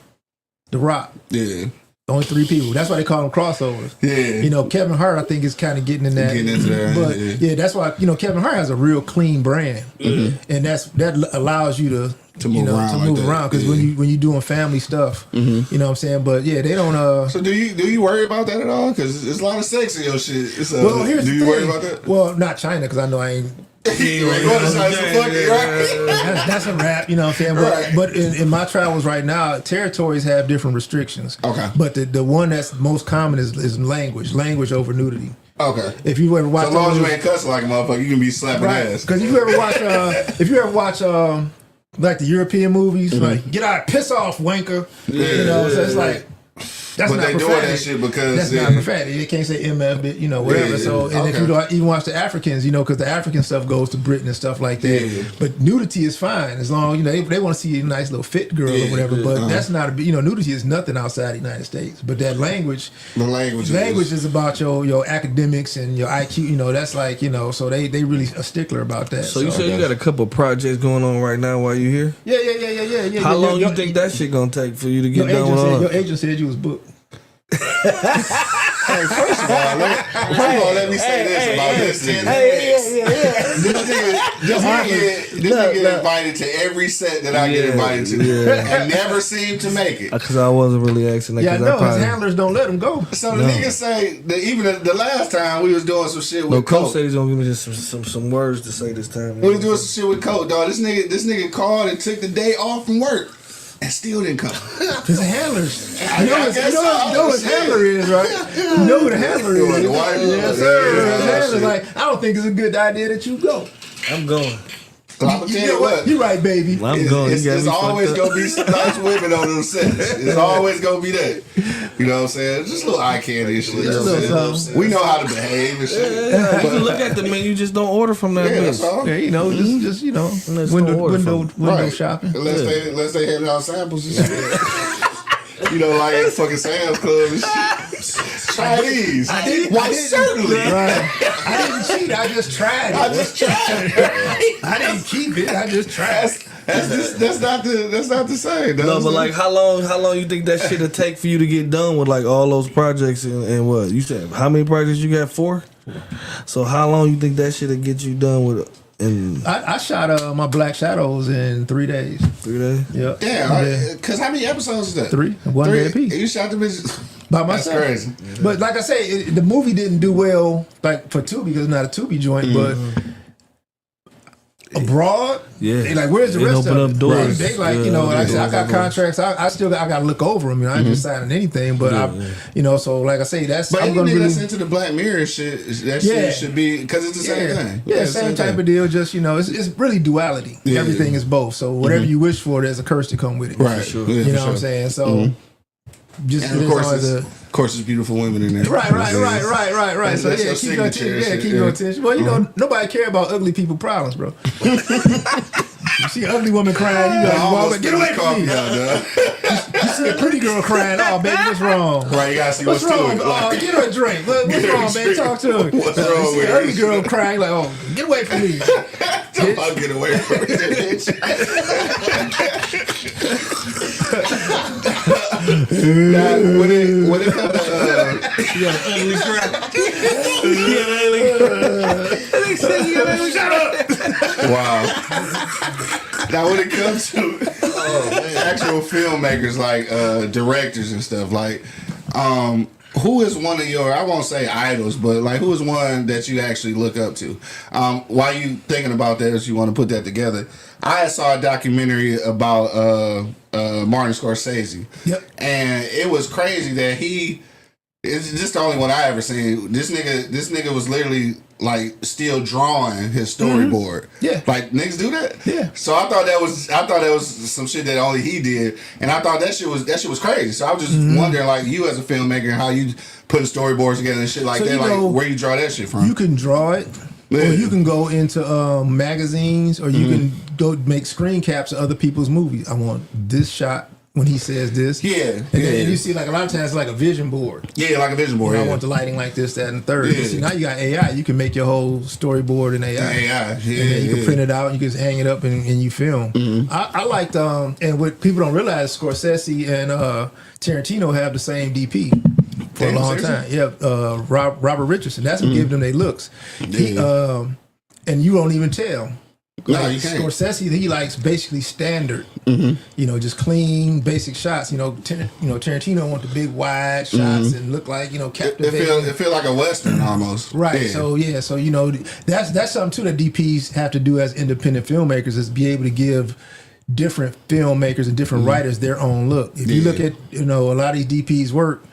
Rock. Yeah. Only 3 people. That's why they call them crossovers. Yeah. You know, Kevin Hart, I think, is kind of getting in that. Getting into that. But yeah, that's why, you know, Kevin Hart has a real clean brand. And that allows you to move around. Because when you doing family stuff, you know what I'm saying? But yeah, they don't. So do you worry about that at all? Because there's a lot of sex in your shit. Well, here's do you worry about that? Well, not China, because I know I ain't. That's a wrap, you know what I'm saying? But in my travels right now, territories have different restrictions. Okay. But the one that's most common is language over nudity. Okay. If you ever watch, so long as you ain't cussing like a motherfucker, you can be slapping ass. Because if you ever watch like the European movies, like get out, piss off, wanker. You know, so it's like. That's but not they doing that shit because that's not profanity. They can't say MF, but you know, whatever. So, and if you don't even watch the Africans, you know, because the African stuff goes to Britain and stuff like that. But nudity is fine as long, you know, they want to see a nice little fit girl or whatever. But that's not a, you know, nudity is nothing outside the United States. But that language, is about your academics and your IQ. You know, that's like, you know, so they really a stickler about that. So you said you got a couple projects going on right now while you here? Yeah. How long you think that shit gonna take for you to get done with all? Your agent said you was booked. Hey, first of all, let me say this about this nigga. This nigga get invited to every set that I get invited to, and never seem to make it. Because I wasn't really asking that. Yeah, no, his handlers don't let him go. So the nigga say that even the last time we was doing some shit with Coach. Coach said he's gonna give me just some words to say this time. We was doing some shit with Coach, dog. This nigga called and took the day off from work. And still didn't come. His handlers. You know what his handler is, right? You know who the handler is. Yes, sir. His handler's like, I don't think it's a good idea that you go. I'm going. So I'm gonna tell you what. You right, baby. I'm going. It's always gonna be some nice women on those sets. It's always gonna be that. You know what I'm saying? Just a little eye candy and shit. We know how to behave and shit. Yeah, you can look at the menu, just don't order from that bitch. That's all. Yeah, you know, just you know, window shopping. Unless they hand out samples and shit. You know, like at fucking Sam's Club and shit. Chinese. Certainly. Right. I didn't cheat. I just tried it. I didn't keep it. I just tried. That's not the same. No, but like how long you think that shit'll take for you to get done with like all those projects and what you said? How many projects you got? 4. So how long you think that shit'll get you done with? I shot my Black Shadows in 3 days. 3 days? Yeah. Damn. Because how many episodes is that? 3. 1 day a piece. You shot the bitches by myself. That's crazy. But like I say, the movie didn't do well like for Tubi because it's not a Tubi joint, but abroad, they like, where's the rest of it? Doors. They like, you know, like I said, I got contracts. I still got to look over them. You know, I ain't just signing anything, but you know, so like I say, that's. But I'm anything that's into the Black Mirror shit, shit should be because it's the same thing. Yeah, same type of deal. Just, you know, it's really duality. Everything is both. So whatever you wish for, there's a curse to come with it. Right. Sure. You know what I'm saying? So. Just and of course, there's beautiful women in there. Right. So yeah, keep your attention. Keep your attention. Well, you know, nobody care about ugly people problems, bro. You see an ugly woman crying, you like, get away from me. You see a pretty girl crying, oh baby, what's wrong? Right, you gotta see what's wrong. Get her a drink. What's wrong, baby? Talk to her. What's wrong with her? Ugly girl crying, like, oh, get away from me. I'll get away from me, bitch. Now, when it comes to you got an ugly cry. Shut up! Wow. Now, when it comes to actual filmmakers, like directors and stuff, like, who is one of your, I won't say idols, but like, who is one that you actually look up to? While you thinking about that, as you want to put that together, I saw a documentary about Martin Scorsese. Yep. And it was crazy that he It's just the only one I ever seen. This nigga was literally like still drawing his storyboard. Yeah. Like niggas do that. Yeah. So I thought that was some shit that only he did, and I thought that shit was crazy. So I was just wondering, like, you as a filmmaker, how you putting storyboards together and shit like So, that. you Like, know, where you draw that shit from? You can draw it. Yeah. Or you can go into magazines, or you can go make screen caps of other people's movies. I want this shot when he says this. Yeah. And then you see, like, a lot of times, like a vision board. Yeah, like a vision board. You know, Yeah. I want the lighting like this, that, and the third. Yeah. See, now you got AI. You can make your whole storyboard in AI. AI. Yeah. And then you can print it out. You can just hang it up and you film. I liked, and what people don't realize, Scorsese and Tarantino have the same DP. For a long time, yeah. Robert Richardson. That's what gave them their looks. He, and you don't even tell. No, you can't. Scorsese, he likes basically standard. You know, just clean, basic shots. You know, Tarantino want the big wide shots and look like, you know, captivating. It feel like a Western almost. Right. Yeah. So you know, that's something too that DPs have to do as independent filmmakers, is be able to give different filmmakers and different writers their own look. If you look at, you know, a lot of these DPs work,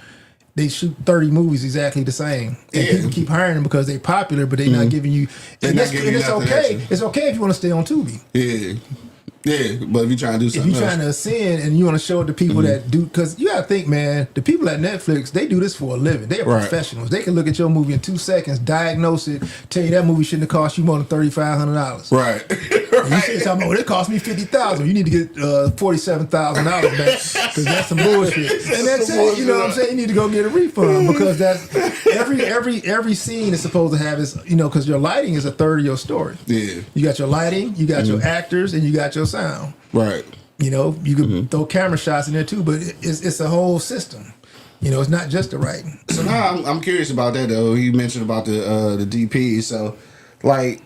they shoot 30 movies exactly the same. And people keep hiring them because they're popular, but they're not giving you. And it's okay. Extra. It's okay if you want to stay on Tubi. Yeah. Yeah, but if you're trying to do something if you're trying to ascend and you want to show it to people that do, because you got to think, man, the people at Netflix, they do this for a living. They are professionals. They can look at your movie in 2 seconds, diagnose it, tell you that movie shouldn't have cost you more than $3,500. Right. And you say something, it cost me $50,000. You need to get $47,000 back because that's some bullshit. And that's it. You know what I'm saying? You need to go get a refund because that's every scene is supposed to have this. You know, because your lighting is a third of your story. Yeah. You got your lighting, you got your actors, and you got your sound. Right. You know, you can throw camera shots in there too, but it's a whole system. You know, it's not just the writing. So now I'm curious about that though. You mentioned about the DP. So, like,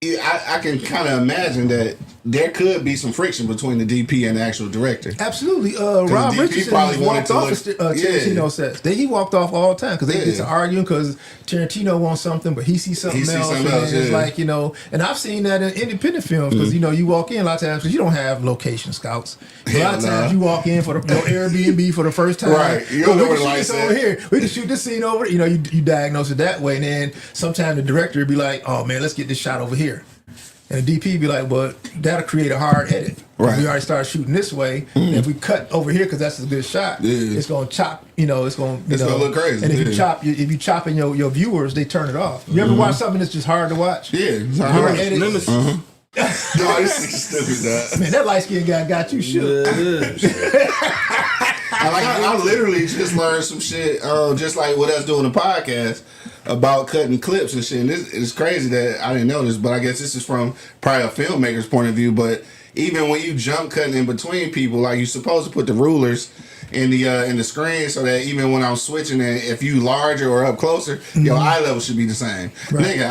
I can kind of imagine that there could be some friction between the DP and the actual director. Absolutely. Rob Richardson probably walked off Tarantino sets. He walked off all the time because they get to arguing because Tarantino wants something, but he sees something else. It's like, you know, and I've seen that in independent films because, you know, you walk in a lot of times because you don't have location scouts. A lot of times you walk in for your Airbnb for the first time. Right. You don't know where the lights over here. We can shoot this scene over. You know, you diagnose it that way. And then sometimes the director would be like, oh, man, let's get this shot over here. And the DP be like, well, that'll create a hard edit. Right. We already started shooting this way. And if we cut over here, because that's a good shot, it's going to chop, you know, it's going to look crazy. And if you chop in your viewers, they turn it off. You ever watch something that's just hard to watch? Yeah. It's hard. Edit? No, this is stupid, dog. Man, that light-skinned guy got you shook. I literally just learned some shit, just like with us doing the podcast, about cutting clips and shit. And it's crazy that I didn't know this, but I guess this is from probably a filmmaker's point of view. But even when you jump cutting in between people, like, you're supposed to put the rulers in the screen so that even when I'm switching it, if you larger or up closer, your eye level should be the same. Right. Nigga,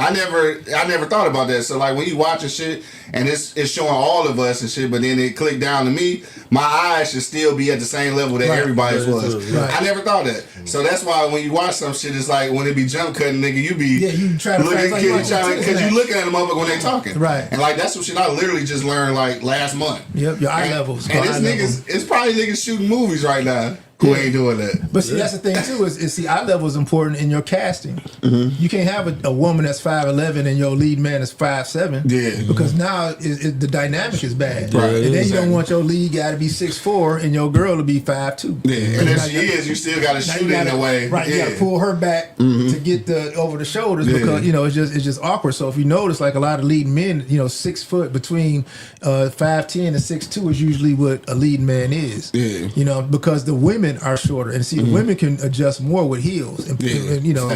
I never thought about that. So like when you watching shit and it's showing all of us and shit, but then it clicked down to me, my eyes should still be at the same level that everybody's was. Right. I never thought that. So that's why when you watch some shit, it's like when it be jump cutting, nigga, you be you try to looking because you looking at the motherfucker when they talking. Right. And like that's some shit I literally just learned like last month. Yep, your eye levels. And it's probably niggas shooting movies right now who ain't doing that. But see, that's the thing too, is eye level is important in your casting. You can't have a woman that's 5'11" and your lead man is 5'7". Yeah. Because now the dynamic is bad. Right. And then you don't want your lead guy to be 6'4" and your girl to be 5'2". Yeah. And if she is, you still gotta shoot in a way. Right, you gotta pull her back to get over the shoulders because, you know, it's just awkward. So if you notice, like a lot of leading men, you know, 6 foot between 5'10" and 6'2" is usually what a leading man is. Yeah. You know, because the women are shorter, and see the women can adjust more with heels, and you know,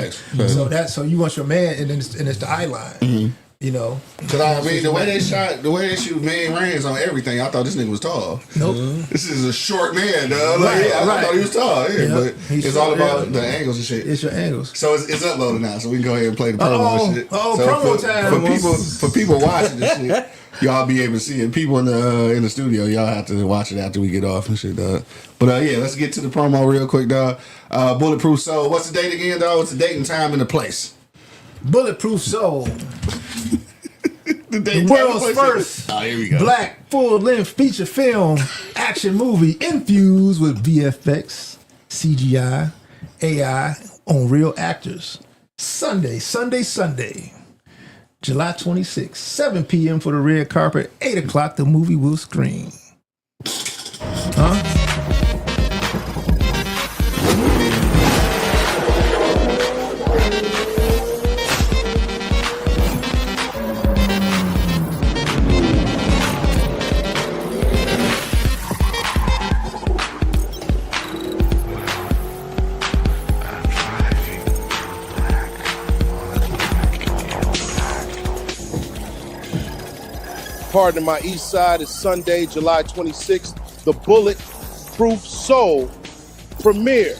so you want your man, and it's the eye line, you know. Because I mean, the way they shoot Ving Rhames on everything, I thought this nigga was tall. Nope, this is a short man, dog. Like, I thought he was tall, but it's all about the angles and shit. It's your angles. So it's uploaded now, so we can go ahead and play the promo and shit. Promo time for people watching this shit. Y'all be able to see it. People in the studio, y'all have to watch it after we get off and shit, dog. But yeah, let's get to the promo real quick, dog. Bulletproof Soul. What's the date again, dog? What's the date and time and the place? Bulletproof Soul. the world's first here we go. black full-length feature film action movie infused with VFX, CGI, AI on real actors. Sunday, July 26th, 7 p.m. for the red carpet, 8 o'clock the movie will screen. Huh? Pardon My East Side is Sunday, July 26th. The Bulletproof Soul premiere.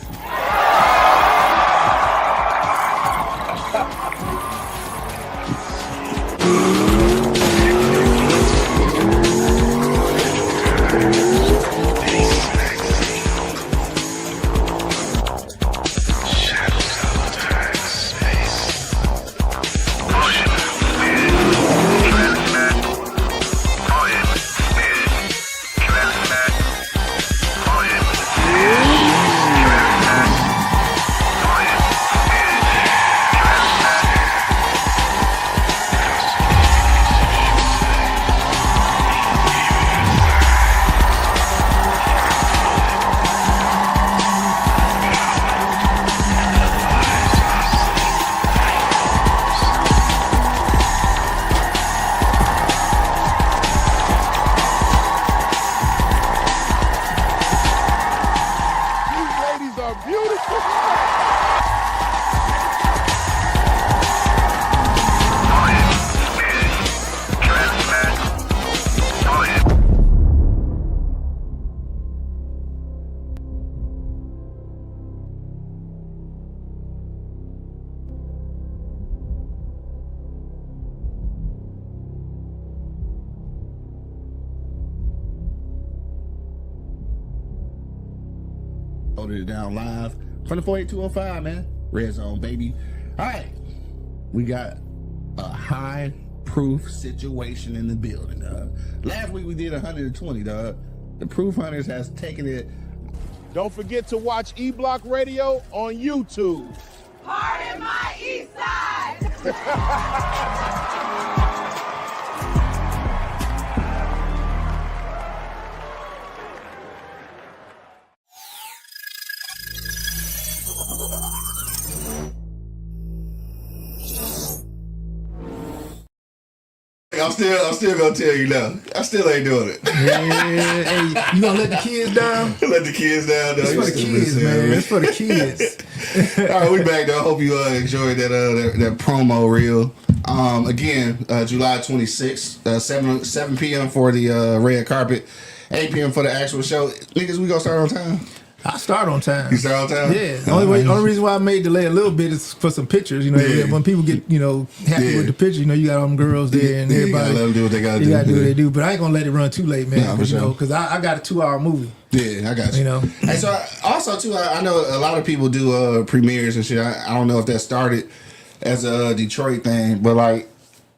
Holding it down live from the 48205, man. Red Zone, baby. All right. We got a high proof situation in the building, dog. Last week we did 120, dog. The Proof Hunters has taken it. Don't forget to watch E-Block Radio on YouTube. Pardon My East Side! I'm still gonna tell you now. I still ain't doing it. Hey, you gonna let the kids down? Let the kids down, though. It's for the kids, man. It's for the kids. All right, we back, though. Hope you enjoyed that promo reel. Again, July 26th, 7 p.m. for the red carpet, 8 p.m. for the actual show. Niggas, we gonna start on time? I start on time. You start on time? Yeah. Only reason why I made delay a little bit is for some pictures. You know, when people get happy with the picture, you got all them girls there and everybody. You gotta let them do what they gotta do. You gotta do what they do. But I ain't gonna let it run too late, man. Nah, Because I got a 2-hour movie. Yeah, I got you. And so also too, I know a lot of people do premieres and shit. I don't know if that started as a Detroit thing, but like,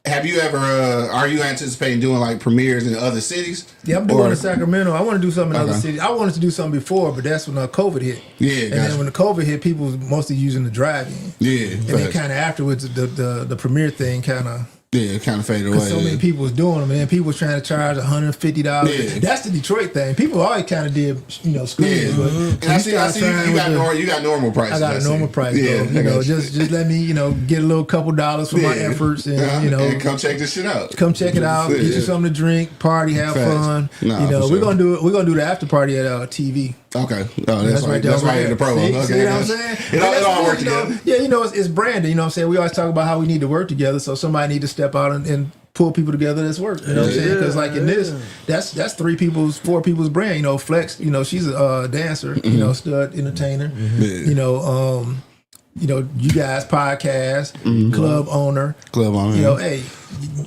have you ever? Are you anticipating doing like premieres in other cities? Yeah, I'm doing in Sacramento. I want to do something in other cities. I wanted to do something before, but that's when COVID hit. Yeah, and then when the COVID hit, people was mostly using the drive-in. Yeah, and then kind of afterwards, the premiere thing kind of. Yeah, it kind of faded away. So many people was doing them, and people was trying to charge $150. Yeah. That's the Detroit thing. People always kind of did, screens. Yeah. But and I see you got normal prices. I got a normal price. Yeah, though. Just let me, get a little couple dollars for my efforts, and and come check this shit out. Come check it out. Get you something to drink, party, have fun. We're gonna do it. We're gonna do the after party at TV. Okay. Oh, that's right. That's right in the promo. See what I'm saying? It all works together. Yeah, it's branding. You know what I'm saying? We always talk about how we need to work together. So somebody need to step out and pull people together that's work. You know what I'm saying? Because like in this, that's 4 people's brand. Flex. She's a dancer. Stud entertainer. You guys podcast, club owner. Hey,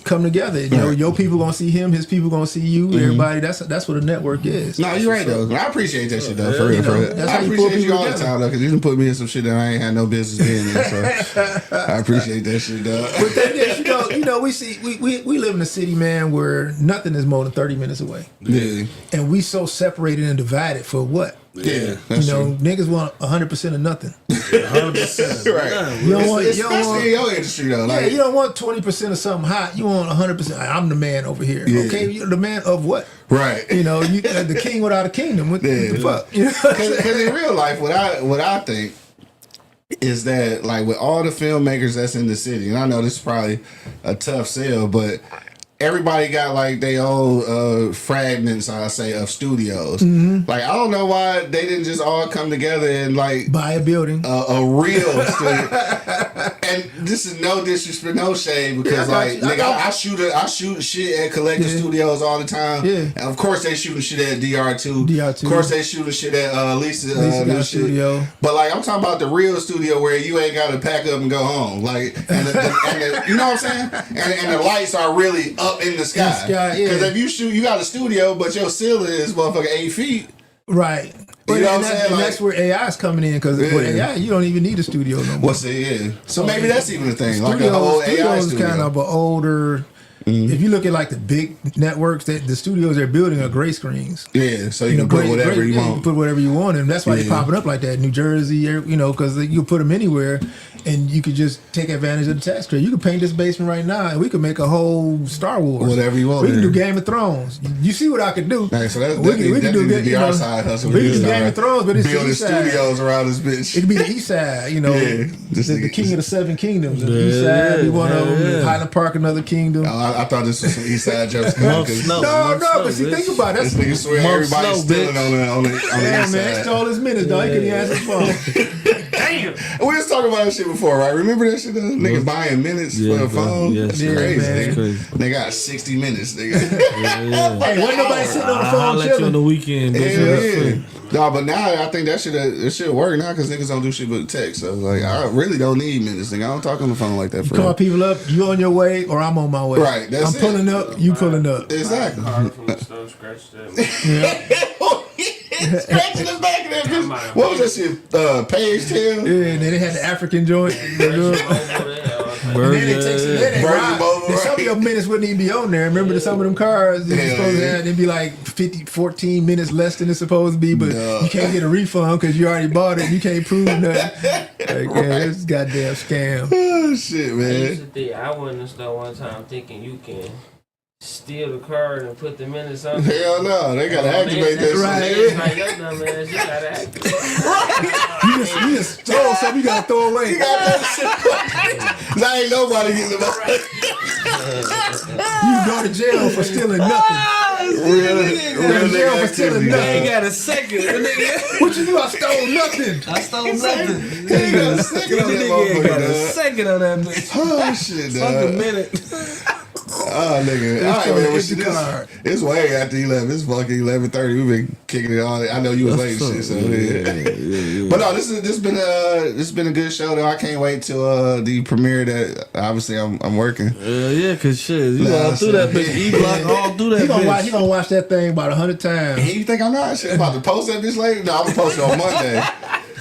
come together. Your people gonna see him, his people gonna see you. Everybody. That's what a network is. No, you're right though. I appreciate that shit though. For real. That's I how appreciate you all the time though, because you done put me in some shit that I ain't had no business being in. So I appreciate that shit, dog. But that is, we live in a city, man, where nothing is more than 30 minutes away. Yeah. And we so separated and divided for what? Yeah, that's you know, true. niggas want 100% of nothing. 100%. Right. You don't want, Especially in your industry though. yeah, Like, you don't want 20% of something hot. You want 100%. I'm the man over here. Yeah. Okay, you're the man of what? right. You know, you the king without a kingdom. What the fuck? You know what I'm Because saying? in real life, what I think is that, like, with all the filmmakers that's in the city, and I know this is probably a tough sell, but everybody got like their own fragments, I say, of studios. Like, I don't know why they didn't just all come together and like Buy a building. a real studio. And this is no disrespect, no shade, because like nigga, I shoot shit at collective studios all the time. Yeah. And of course they shooting shit at DR2. DR2. Of course they shooting shit at Lisa got new a studio. shit. But like I'm talking about the real studio where you ain't got to pack up and go home. Like and the, you know what I'm saying? And the lights are really up in the sky. yeah. Because if you shoot, you got a studio, but your ceiling is motherfucking 8 feet. Right. You know what I'm that's, saying? and Like, that's where AI is coming in, because with AI, you don't even need a studio no more. what's it? Yeah. So maybe that's even a thing. Like a Studios, whole AI studios studio. is kind of an older. If you look at like the big networks, that the studios they're building are gray screens. Yeah, so you can put whatever you You want. can put whatever you want, and that's why they're popping up like that. New Jersey, you know, because you put them anywhere, and you could just take advantage of the tax credit. You could paint this basement right now, and we could make a whole Star Wars. Whatever you want. We can do Game of Thrones. You see what I could do? Right, so that's we can do be you our know, side hustle. We can do Game of Thrones, but it's the building east side. studios around this bitch. It could be the east side, you know, Yeah, the king of the seven kingdoms. The east side, be one of them. Highland Park, another kingdom. I thought this was some East Side jokes. No, but see, think about it. This nigga swear everybody's stealing on the Yeah, East man, they Side. stole his minutes, dog. He couldn't even answer his phone. Damn. We was talking about that shit before, right? Remember that shit? Niggas buying minutes for the phone? That's crazy. man. Nigga. They got 60 minutes, nigga. Hey, wasn't nobody sitting on the phone I'll let you on chilling? the weekend, bitch. Yeah. No, but now I think that should work now because niggas don't do shit but text. So like, I really don't need minutes, nigga. I don't talk on the phone like that. For Call real. people up. You on your way, or I'm on my way. Right, that's I'm pulling up. You pulling up. Exactly. Car from the store, scratch that. Scratching the back of that bitch. What was that shit? Page tail? Yeah, and then they had the African joint. And then they text it. Some of your minutes wouldn't even be on there. Remember some of them cars that supposed to have, they'd be like 14 minutes less than it's supposed to be, but you can't get a refund because you already bought it and you can't prove nothing. Like, yeah, this is a goddamn scam. Oh, shit, I man. used to think, I went in the store one time thinking you can steal the card and put the minutes on. Hell no, they gotta activate that Right. shit. Like, your dumb ass, you gotta activate. You just stole something you gotta throw away. Now ain't nobody getting the You go to jail for stealing nothing. real jail for stealing I nothing. ain't got a second. Nigga. What you do? I stole nothing. I stole nothing. He got a second on that Nigga got a motherfucker, dog. second on that bitch. Oh shit, Fuck a dog. minute. Oh nigga, all right, man. Well, shit, it's way after 11. It's fucking 11:30. We've been kicking it all. I know you was late, and shit. So yeah. But no, this been a good show though. I can't wait till the premiere. That obviously I'm working. Yeah, cause shit, you all through that bitch. E-block all through that He bitch. gonna watch that thing about 100 times. Hey, you think I'm not? Shit, about to post that bitch later? No, I'm gonna post it on Monday.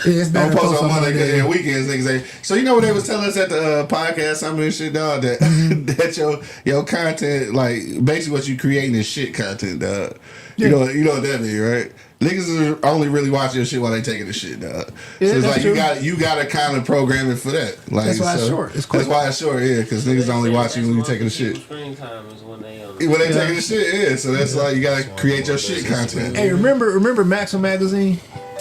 Yeah, it's I'm better gonna post to on Monday Monday. because weekends niggas ain't. So you know what they was telling us at the podcast, some of this shit, dog. That that your content, like basically what you creating is shit content, dog. You know what that mean, right? Niggas are only really watching your shit while they taking the shit, dog. Yeah, so it's that's like you got to kind of program it for that. Like That's why it's short. It's quick. That's why it's short, yeah. Because niggas only watch you when you taking the shit. Screen time is when they on. When they taking the shit, yeah. So that's why you gotta create your shit content. Hey, remember Maxim magazine?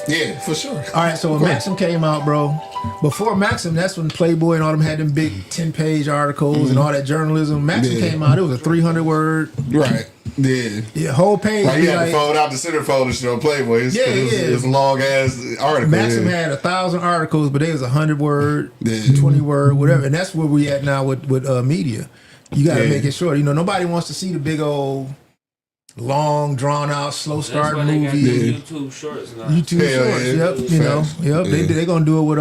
Yeah, for sure. All right, so when Maxim came out, bro, before Maxim, that's when Playboy and all them had them big 10-page articles and all that journalism. Maxim came out, it was a 300-word. Right. Yeah, whole page. Like you had to fold out the centerfold and shit on Playboy. It's a long ass article. Maxim had 1,000 articles, but they was 100-word, 20-word, whatever. And that's where we at now with media. You got to make it short. You know, nobody wants to see the big old long, drawn out, slow start movie. YouTube shorts now. YouTube shorts. Yep. You know. Yep. They gonna do it with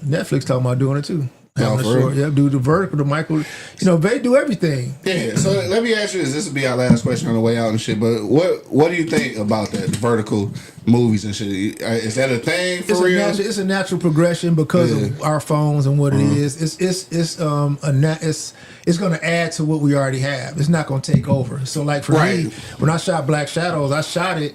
Netflix talking about doing it too. Having a short. Yep. Do the vertical, the micro. You know, they do everything. Yeah. So let me ask you this. This will be our last question on the way out and shit. But what do you think about that vertical movies and shit? Is that a thing for real? It's a natural progression because of our phones and what it is. It's going to add to what we already have. It's not going to take over. So like for me, when I shot Black Shadows, I shot it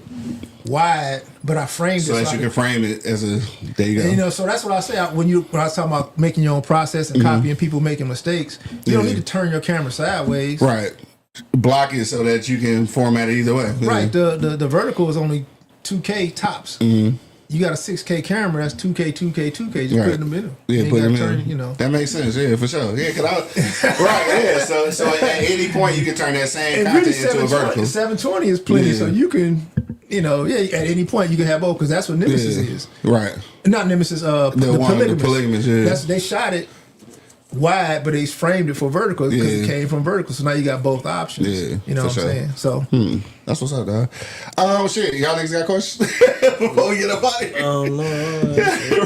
wide, but I framed it so that you can frame it as a. There you go. And, you know, so that's what I say when I was talking about making your own process and copying people making mistakes. You don't need to turn your camera sideways. Right. Block it so that you can format it either way. Right. The vertical is only 2K tops. You got a 6K camera, that's 2K, 2K, 2K. Just put it in the middle. Yeah, put it in the middle. You know. That makes sense. Yeah, for sure. Yeah, right. Yeah. So at any point you can turn that same content into a vertical. 720 is plenty, so you can. You know, at any point you can have both because that's what Nemesis is. Right. Not Nemesis, the Polygamous, yeah. They shot it wide, but they framed it for vertical because it came from vertical. So now you got both options. Yeah. You know what I'm saying? So that's what's up, dog. Shit. Y'all niggas got questions before we get up out of here? No.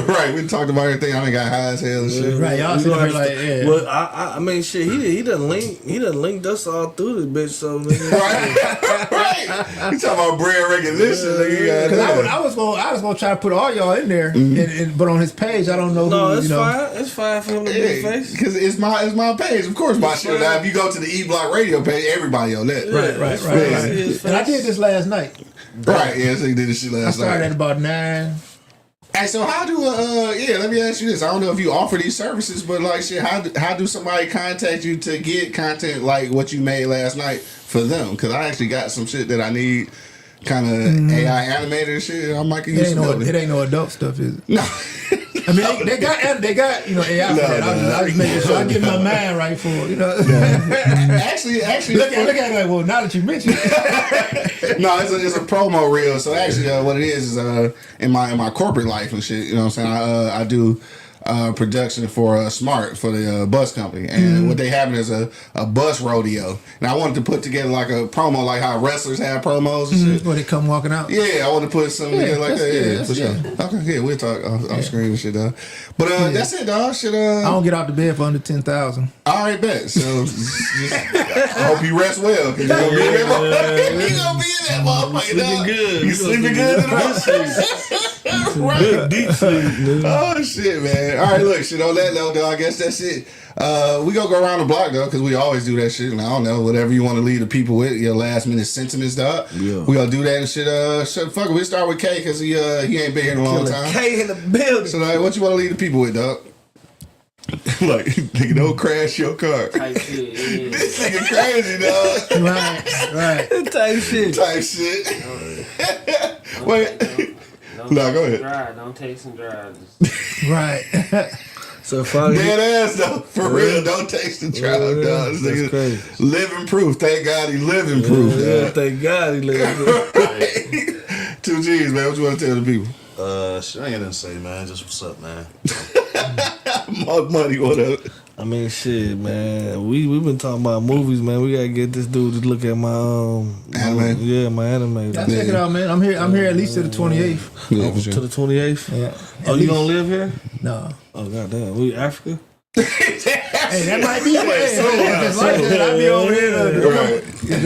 Right. We talked about everything. I done got high as hell and shit. Right. Y'all sitting here like, Well, I mean, shit. He done linked us all through this bitch. So right. You talking about brand recognition? Because I was gonna try to put all y'all in there, but on his page, I don't know. No, it's fine. It's fine for him to be face. Because it's my page. Of course, my shit. Now, if you go to the E Block Radio page, everybody on that. Right. And I did this last night. Right. Yeah. So you did this shit last night. I started at about 9. Hey, so how do let me ask you this. I don't know if you offer these services, but like shit, how do somebody contact you to get content like what you made last night for them? Because I actually got some shit that I need, kind of AI animated and shit. I might use it ain't no adult stuff, is it? No. I mean, they got AI for that. I was making sure I get my mind right for it, you know. Actually, look at it like, well, now that you mention it. No, it's a promo reel. So actually, what it is in my corporate life and shit. You know what I'm saying? I do production for Smart for the bus company, and what they having is a bus rodeo. And I wanted to put together like a promo, like how wrestlers have promos and shit. Where they come walking out. Yeah, I want to put something together like that. Yeah, for sure. Okay, yeah, we'll talk off screen and shit, dog. But that's it, dog. Shit. I don't get out the bed for under 10,000. All right, bet. So I hope you rest well, because you're gonna be in that motherfucker. Sleeping good. You sleeping good tonight? Right. Deep sleep. Oh shit, man. All right, look, shit on that note, though. I guess that's it. We gonna go around the block though, because we always do that shit. And I don't know, whatever you want to leave the people with, your last minute sentiments, dog. Yeah. We gonna do that and shit. Fuck it. We start with K because he ain't been here in a long time. K in the building. So what you want to leave the people with, dog? Like, nigga, don't crash your car. Type shit, yeah. This nigga crazy, dog. Right. Type shit. Wait. No, go ahead. Drive. Don't text and drive. Right. So finally, dead ass though, for real. Don't text and drive, dog. This nigga crazy. Living proof. Thank God he living proof. Yeah, thank God he living proof. Right. 2 G's, man. What you want to tell the people? Shit, I ain't nothing to say, man. Just what's up, man. Mark Money, what up? I mean, shit, man. We've been talking about movies, man. We gotta get this dude to look at my anime. My anime. Yeah, check it out, man. I'm here at least to the 28th. Yeah, for sure. To the 28th. Yeah. Oh, you gonna live here? No. Oh goddamn, we Africa. Hey, that might be if it's like that, I'd be over here.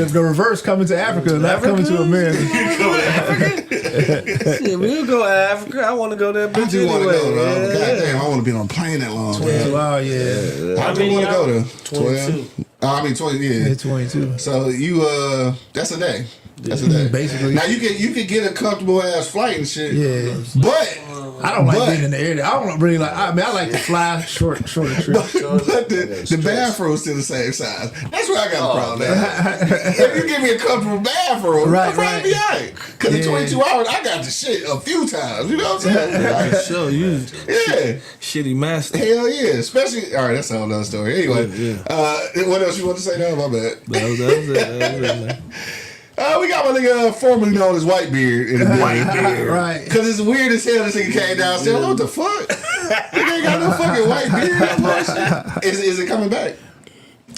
The reverse coming to Africa, not coming to America. Shit, we'll go to Africa. I want to go there. I do want to go, though. Goddamn, I want to be on a plane that long. 22 hours, yeah. I do want to go there. 22. 20, yeah. Yeah, 22. So you, that's a day. That's a day. Basically. Now you can get a comfortable ass flight and shit. Yeah. But I don't like being in the air. I don't really like. I like to fly shorter trips. But the bathroom's still the same size. That's where I got a problem. If you give me a comfortable bathroom, I'll probably be alright. Because in 22 hours, I got the shit a few times. You know what I'm saying? Like, sure, you. Shitty master. Hell yeah. Especially. All right, that's a whole other story. Anyway, what else you want to say now? My bad. That was it, man. We got my nigga formerly known as Whitebeard in the building. Right. Because it's weird as hell this nigga came downstairs. What the fuck? Nigga ain't got no fucking white beard. Is it coming back?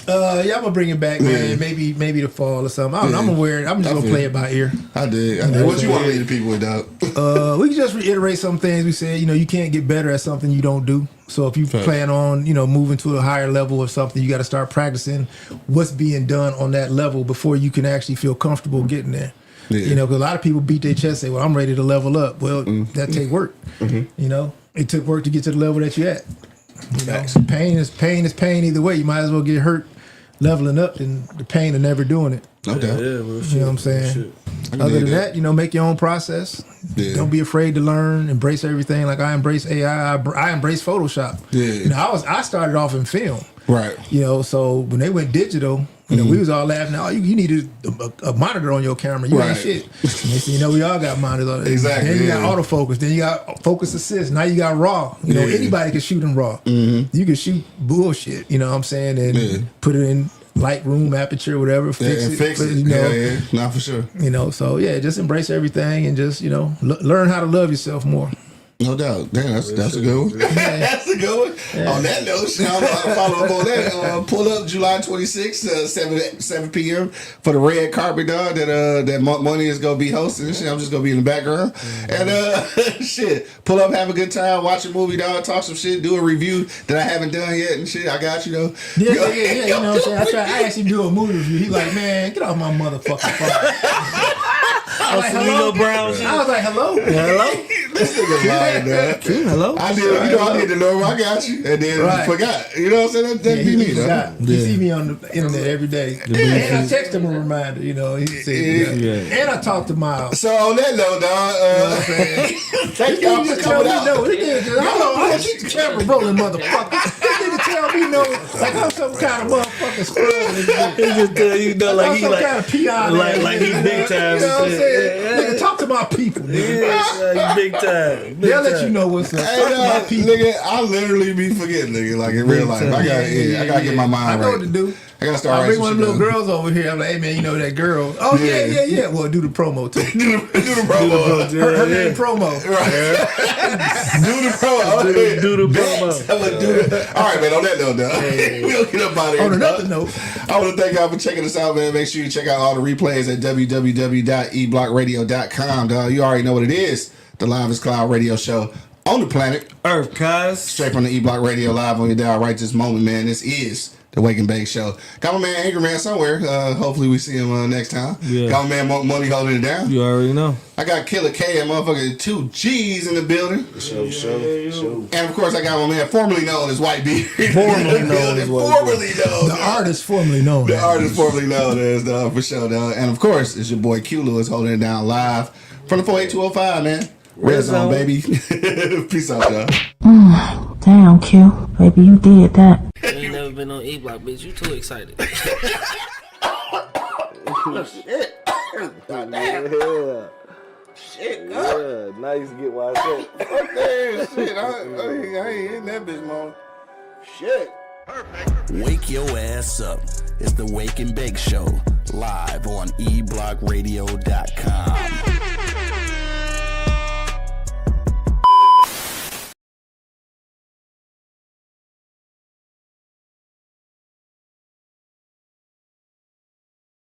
Yeah, I'm gonna bring it back, man. Maybe the fall or something. I don't know. I'm gonna wear it. I'm just gonna play it by ear. I did. What you want to leave the people with, dog? We can just reiterate some things we said. You can't get better at something you don't do. So if you plan on, moving to a higher level or something, you got to start practicing what's being done on that level before you can actually feel comfortable getting there. Yeah. Because a lot of people beat their chest and say, well, I'm ready to level up. Well, that take work. It took work to get to the level that you're at. Pain is pain either way. You might as well get hurt leveling up than the pain of never doing it. Okay. Yeah, you know what I'm saying? Other than that, make your own process. Yeah. Don't be afraid to learn. Embrace everything. Like I embrace AI. I embrace Photoshop. Yeah. I started off in film. Right. So when they went digital, we was all laughing. Oh, you needed a monitor on your camera. You ain't shit. Next thing we all got monitors on it. Exactly. Then you got autofocus. Then you got focus assist. Now you got RAW. Anybody can shoot in RAW. You can shoot bullshit. You know what I'm saying? And put it in Lightroom, aperture, whatever. Fix it. Not for sure. So just embrace everything and just learn how to love yourself more. No doubt. Damn, that's a good one. That's a good one. Yeah. On that note, I'm going to follow up on that. Pull up July 26th, 7 p.m. for the red carpet, dog, that Money is going to be hosting. Shit, I'm just going to be in the background. And pull up, have a good time, watch a movie, dog, talk some shit, do a review that I haven't done yet and shit. I got you, though. Yeah. You know what I'm saying? I actually do a movie review. He like, man, get off my motherfucking phone. I was like, hello? I was like, hello? This nigga lying, man. Hello? I did the normal. I got you. And then forgot. You know what I'm saying? That'd be me, though. You see me on the internet every day. And I text him a reminder, he said, and I talk to Miles. So on that note, dog, thank y'all for coming out. I keep the camera rolling, motherfucker. This nigga tell me like I'm some kind of motherfucking scrub. He just tell you like he some kind of peon. Like he big time. You know what I'm saying? Nigga, talk to my people, nigga. Big time. They'll let you know what's up. Talk to my people. Nigga, I literally be forgetting, nigga, like in real life. I gotta get my mind right. I know what to do. I gotta start. I bring one of the little girls over here. I'm like, hey man, you know that girl? Oh yeah. Well, do the promo too. do the promo. Her name promo. Right. do the promo. Do the promo. All right, man. On that note, we'll get up out of here. On another note, I want to thank y'all for checking us out, man. Make sure you check out all the replays at www.eblockradio.com. Dog, you already know what it is. The livest cloud radio show on the planet Earth, cuz. Straight from the E-Block Radio live on your dial right this moment, man. This is the Wake and Bake Show. Got my man Anchor Man somewhere. Hopefully we see him next time. Yeah. Got my man Money holding it down. You already know. I got Killer K and motherfucking 2 G's in the building. Show. And of course I got my man formerly known as White Beard. The artist formerly known. The artist formerly known as, for sure, dog. And of course it's your boy Q Lewis holding it down live from the 48205, man. Red Zone, baby. Peace out, y'all. Damn, Q. Baby, you did that. You ain't never been on E-Block, bitch. You too excited. Shit. Damn. Yeah. Shit, Yeah. Now you get why I said. Fuck that shit. I ain't in that bitch, man. Shit. Wake your ass up. It's the Wake and Bake Show, live on eblockradio.com.